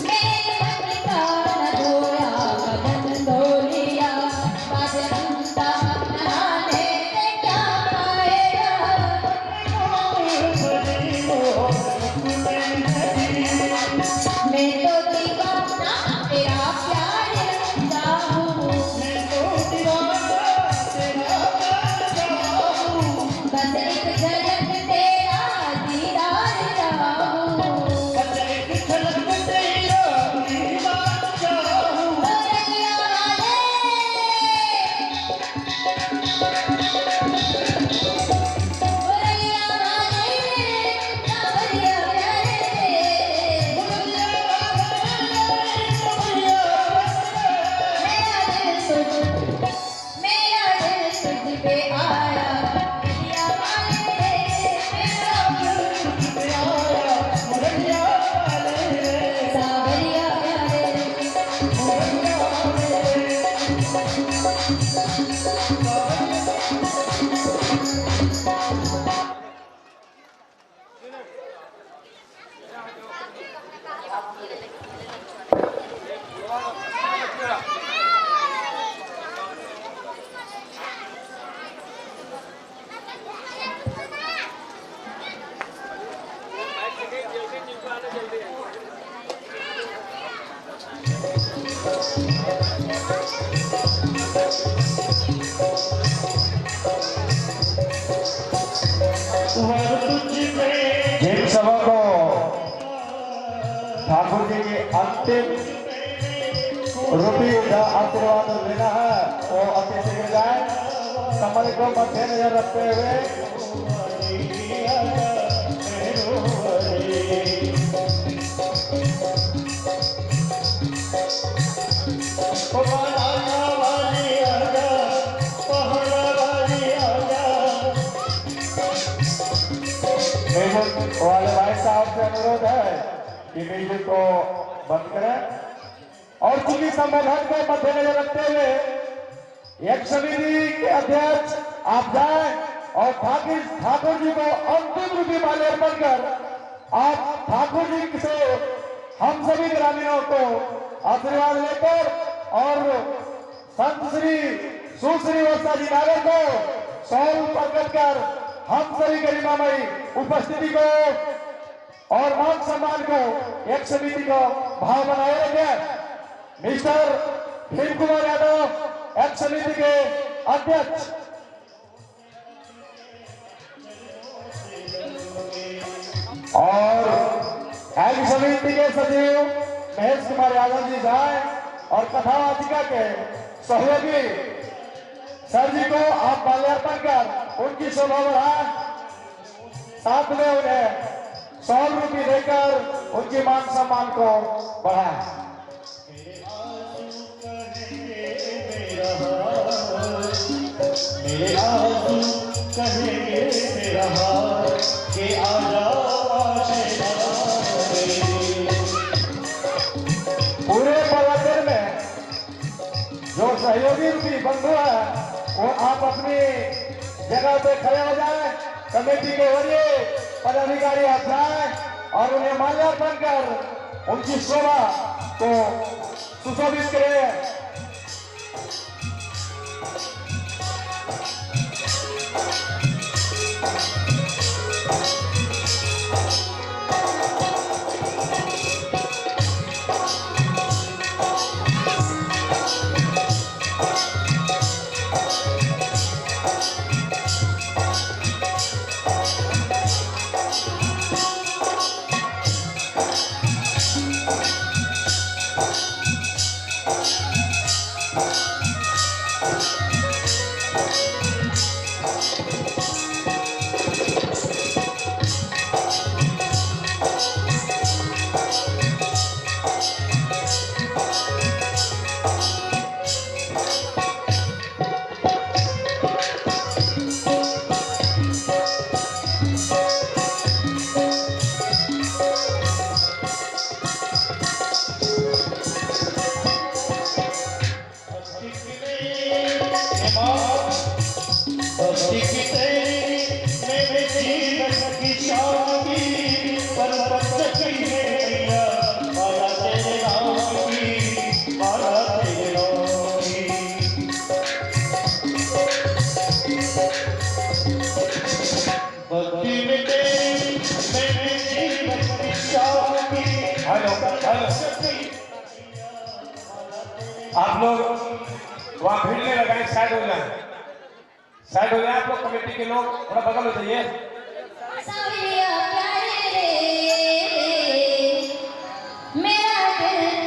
मेरे मन का न धोया बदन धो लिया, बाजरंगा पे आया बिटिया वाले रे मेरा दिल पे आया मुरलिया वाले रे सावरिया वाले मुरलिया वाले जिन सभा को ठाकुर जी की अंतिम रूपी आशीर्वाद लेना है वो अति शीघ्र जाए। समय को मध्य नजर रखते हुए म्यूजिक वाले भाई साहब से अनुरोध है कि म्यूजिक को बंद करें और चूंकि संविधान को मद्देनजर रखते हुए एक समिति के अध्यक्ष आप जाएं और ठाकुर जी को अंतिम रूपी माल्यार्पण कर आप ठाकुर जी से हम सभी ग्रामीणों को आशीर्वाद लेकर और संत श्री सुश्री वर्षा जी नागर को सौल प्रकट कर हम सभी गरिमामयी उपस्थिति को और मान सम्मान को एक समिति को भाव बनाए रखें। मिस्टर भीम कुमार यादव एक समिति के अध्यक्ष। और एक समिति के सचिव महेश कुमार यादव जी जाए और कथावाचिका के सहयोगी सर जी को आप माल्यार्पण कर उनकी शोभा बढ़ाएं, साथ में उन्हें 100 रुपये देकर उनके मान सम्मान को बढ़ाएं। मेरे आंसू कहेंगे मेरा हाल के आजा पूरे प्रवचन में जो सहयोगी रूपी बंधु है वो आप अपनी जगह पे खड़े हो जाएं। कमेटी के वरीय पदाधिकारी आप जाएं और उन्हें माल्यार्पण कर उनकी शोभा को सुशोभित करें। आप लोग वहां भीड़ में लगाए, साइड हो जाए, साइड हो जाए। आप लोग कमेटी के लोग थोड़ा बगल हो जाइए।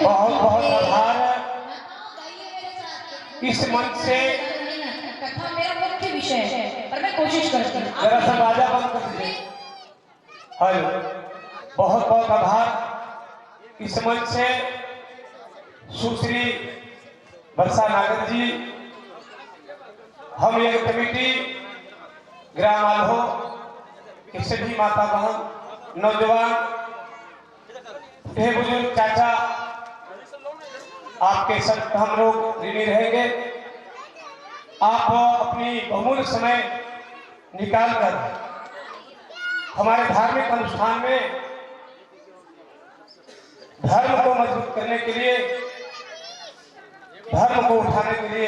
बहुत बहुत आभार इस मंच से। कथा मेरा मुख्य विषय है पर मैं कोशिश करती हूँ। जरा सा बाजा बंद कर दीजिए। हेलो, बहुत बहुत आभार इस मंच से सुश्री वर्षा नागर जी हम ये कमेटी ग्राम आल्हो के सभी माता बहन, नौजवान, बूढ़े बुजुर्ग, चाचा, आपके सब हम लोग ऋणी रहेंगे। आप अपनी बहुमूल्य समय निकालकर हमारे धार्मिक अनुष्ठान में धर्म को मजबूत करने के लिए, धर्म को उठाने के लिए,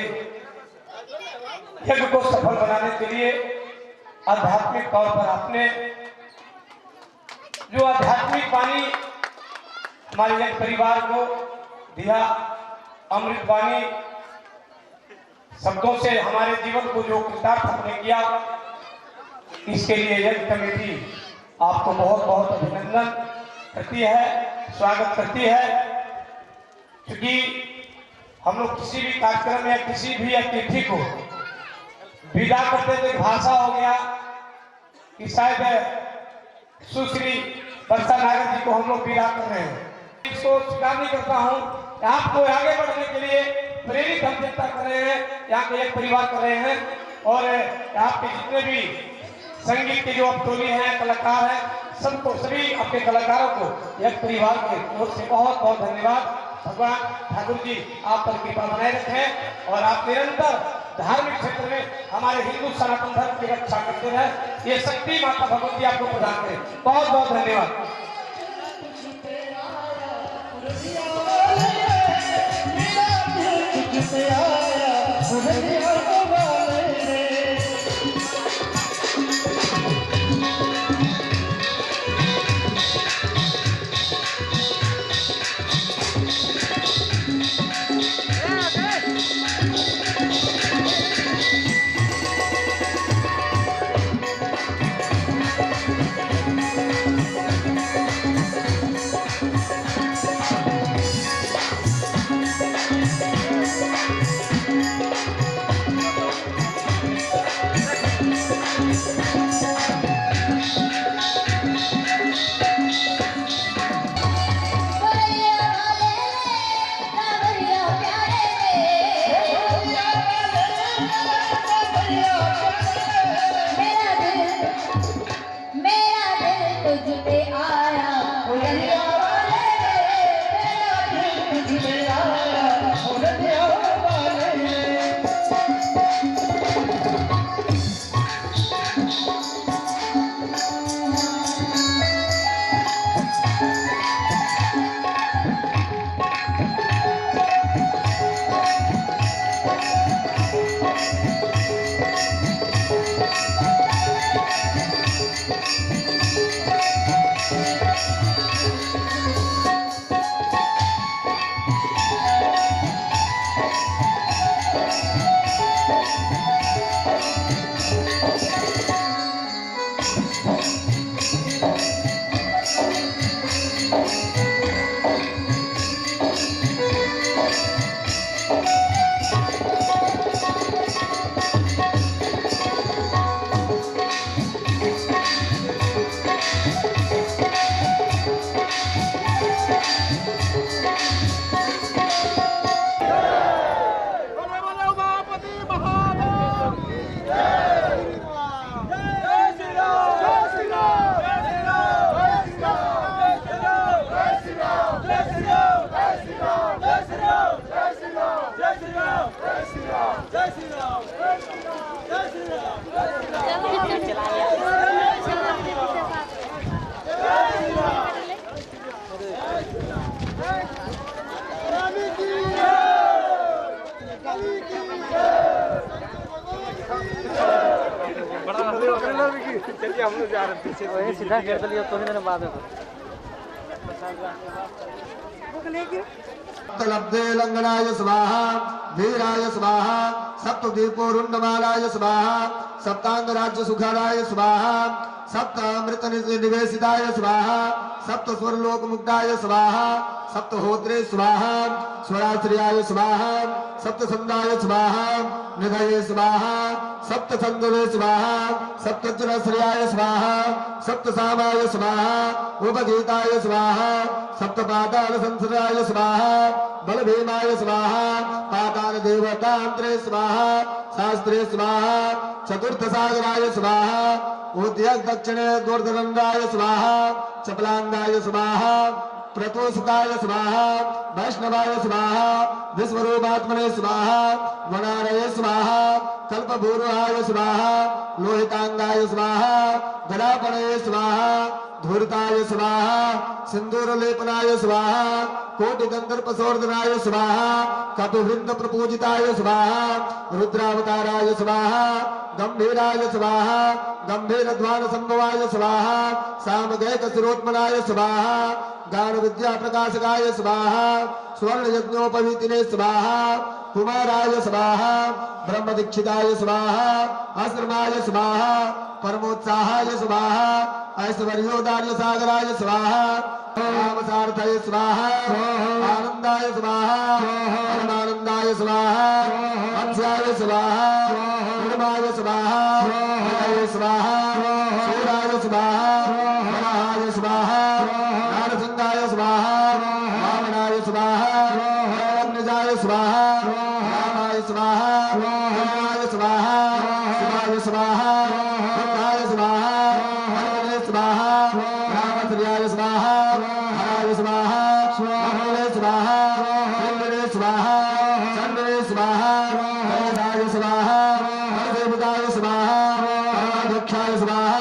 यज्ञ को सफल बनाने के लिए आध्यात्मिक तौर पर आपने जो आध्यात्मिक वाणी हमारे यज्ञ परिवार को दिया, अमृत वाणी शब्दों से हमारे जीवन को जो कृतार्थ आपने किया, इसके लिए यज्ञ कमेटी आपको बहुत बहुत अभिनंदन करती है, स्वागत करती है। क्योंकि हम लोग किसी भी कार्यक्रम या किसी भी अतिथि को विदा करते थे, भाषा हो गया कि शायद सुश्री वर्षा नागर जी को हम लोग विदा कर रहे हैं। इसको स्वीकार नहीं करता हूँ। आपको आगे बढ़ने के लिए प्रेरित हम जनता कर रहे हैं, यहाँ के एक परिवार कर रहे हैं, और आपके जितने भी संगीत के जो अब टोली हैं, कलाकार हैं, सबको, सभी आपके कलाकारों को एक परिवार के ओर से बहुत बहुत धन्यवाद। भगवान ठाकुर जी आप पर कृपा बनाए रखें और आप निरंतर धार्मिक क्षेत्र में हमारे हिंदू सनातन धर्म की रक्षा करते रहे। ये शक्ति माता भगवती आपको प्रदान करें। बहुत बहुत धन्यवाद। चलिए हम लोग जा रहे हैं पीछे वही सीधा कर दिया तो ही बाद में लब्धे लंगनाय स्वाहा वीराय स्वाहा सप्तदीपोरुण्डमालाय स्वाहा सप्तांग राज्य सुखाराय स्वाहा सप्तामृत निवेशिताय स्वाहा सप्त स्वर्लोक मुक्ताय स्वाहा सप्तहोत्रे स्वाहा स्वराश्रयाय स्वाहा सप्तसंदाय स्वाहा निधये स्वाहा सप्तसंदवे स्वाहा सप्तजनश्रियाय स्वाहा सप्तसामाय स्वाहा उपगीताय स्वाहा सप्तपाताल संसराय स्वाहा बलभीमाय स्वाहा पाताल देवतांत्रे स्वाहा शास्त्रे स्वाहा चतुर्थ सागराय स्वाहा उद्यग दक्षिणे दुर्धनंदाय स्वाहा चपलांगाय स्वाहा प्रतोषिताय स्वाहा वैष्णवाय स्वाहा विश्वरूपात्मने स्वाहा वनारये स्वाहा कल्पभूरुहाय स्वाहा लोहितांगाय स्वाहा गदापणये स्वाहा धूर्ताय स्वाहा सिंदूरलेपनाय स्वाहा कोटि गंधर्पसोर्धनाय स्वाहा कपिवृंद प्रपूजिताय स्वाहा रुद्रावताराय स्वाहा गंभीराय स्वाहा गंभीरध्वान संभवाय स्वाहा सामगैक शिरोत्मनाय स्वाहा गान विद्या प्रकाशकाय स्वाहा स्वर्ण यज्ञोपवीतिने स्वाहा कुमाराय स्वाहा ब्रह्म दीक्षिताय स्वाहा आश्रमाय स्वाहा परमोत्साहाय स्वाहा ऐश्वर्योदार्य सागराय स्वाहा रामसार्थाय स्वाहा आनंदाय स्वाहा परमानंदाय स्वाहा अक्षयाय स्वाहा गुरुमाय स्वाहा हरये स्वाहा सूराय स्वाहा वराहाय स्वाहा नारसिंहाय स्वाहा वामनाय स्वाहा अग्निजाय स्वाहा रामाय स्वाहा रामाय स्वाहा शिवाय स्वाहा बुद्धाय स्वाहा हरये स्वाहा रामश्रियाय स्वाहा हराय स्वाहा स्वाहाय स्वाहा इंद्रे स्वाहा चंद्रे स्वाहा वेदाय स्वाहा देवताय स्वाहा दक्षाय स्वाहा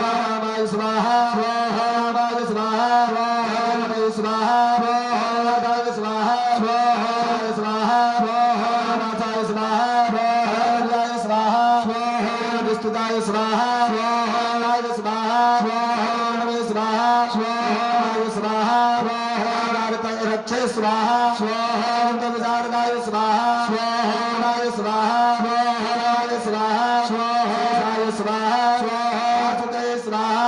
रामाय स्वाहा रामाय स्वाहा रामाय स्वाहा राधाय स्वाहा स्वाहाय स्वाहा नाथाय स्वाहा हरयाय स्वाहा विष्णुदाय स्वाहा स्वाहाय स्वाहा स्वाहाय स्वाहा स्वाहाय स्वाहा रक्षे स्वाहा स्वाहाय स्वाहा स्वाहाय स्वाहा स्वाहाय स्वाहा स्वाहाय स्वाहा स्वाहाय स्वाहा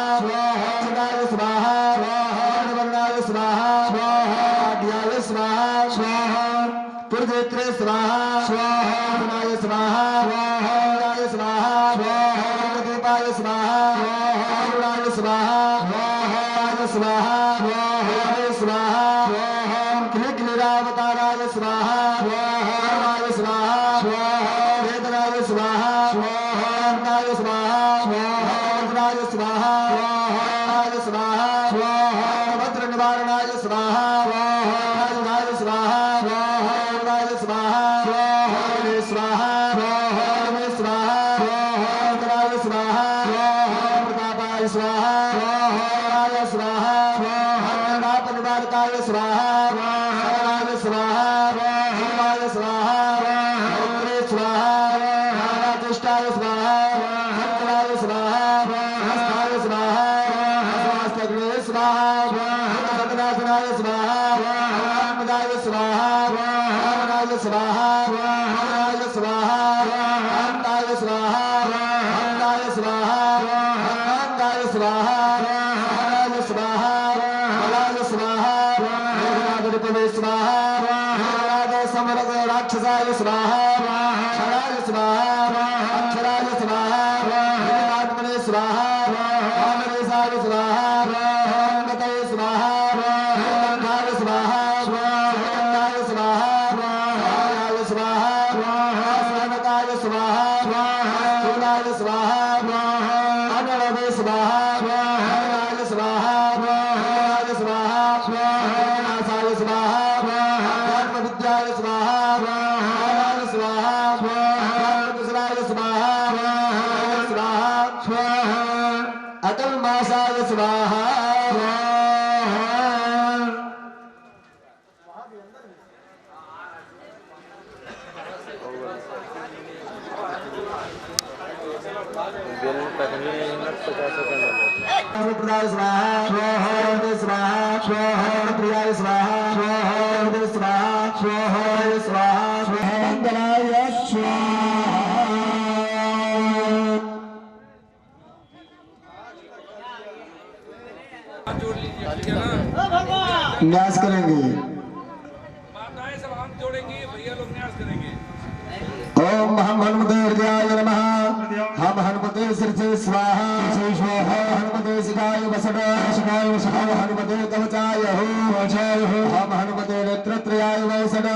स्वाहाय स्वाहा वर्णाय स्वाहा स्वाहाय स्वाहा स्वाहा पुरजेत्रे स्वाहा स्वाहाय स्वाहा स्वाहाय स्वाहा स्वाहाय स्वाहा स्वाहाय स्वाहा स्वाहाय स्वाहा स्वाहाय स्वाहा क्लिरावताराय स्वाहा स्वाहाय स्वाहा वेदनाय स्वाहा स्वाहाय स्वाहा स्वाहाय स्वाहा स्वाहाय स्वाहा भद्र निवारणाय स्वाहा स्वाहाय स्वाहा स्वाहाय स्वाहा स्वाहाय स्वाहा स्वाहाय स्वाहा स्वाहा प्रतापाय स्वाहा स्वाहाय स्वाहा स्वाहा निवारकाय स्वाहा स्वाहाय स्वाहा स्वाहाय स्वाहा रुद्रे स्वाहा रामकृष्णाय स्वाहा शंकराय स्वाहा हस्ताय स्वाहा स्वास्थग्ने स्वाहा रत्नासनाय स्वाहा रामदाय स्वाहा रामनाय स्वाहा रामनाय स्वाहा रामदाय स्वाहा रामदाय स्वाहा रामदाय स्वाहा रामनाय स्वाहा रामनाय स्वाहा रामनाय स्वाहा रामनाय समरग राक्षसाय स्वाहा क्षराय स्वाहा अक्षराय स्वाहा आत्मने स्वाहा रामनेशाय स्वाहा रामगतये स्वाहा रामगंधाय स्वाहा रामगंधाय स्वाहा रामाय स्वाहा रामस्वनकाय स्वाहा रामस्थूलाय स्वाहा अनलवे स्वाहा रामाय स्वाहा रामाय स्वाहा नासाय स्वाहा आत्मविद्याय स्वाहा रामाय स्वाहा रामकृष्णाय स्वाहा स्वाहा अटल मासाय स्वाहा बिल तकनी 50 सेकंड प्रदाय स्वाहा स्वाहा स्वाहा स्वाहा प्रियाय स्वाहा स्वाहा स्वाहा स्वाहा स्वाहा मंगलाय स्वाहा न्यास करेंगे माताएं सब हाथ जोड़ेंगी, भैया लोग न्यास करेंगे। ओम हम हनुमते हृदयाय नमः सिरसे स्वाहा हनुमते शिखाय वसड हनुमते कवचाय हो हम हनुमते नेत्रत्रयाय वसड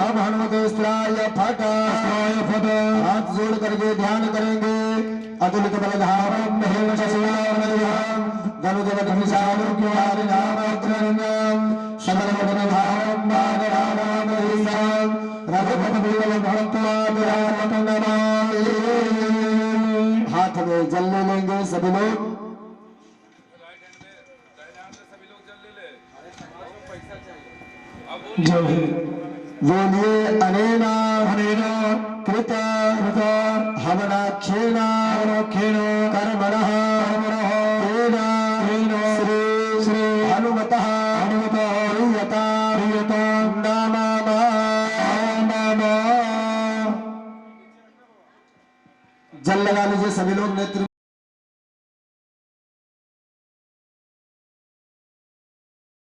हम हनुमते स्त्राय फट हाथ जोड़ करके ध्यान करेंगे अतुलित बलधामं महेशशिलामणिधाम धनुजवत विशालोक्यवारिणाम अग्रगण्यं सकलवदनधामं वानराणामधीशं रघुपतिबलभवत्वां नमामि। हाथ में जल ले लेंगे सभी लोग। बोलिए अनेना अनेना कृत हवनाख्येन कर्मणः तेन श्री हनुमतः प्रीयता नामा। जल लगा लीजिए सभी लोग नेत्र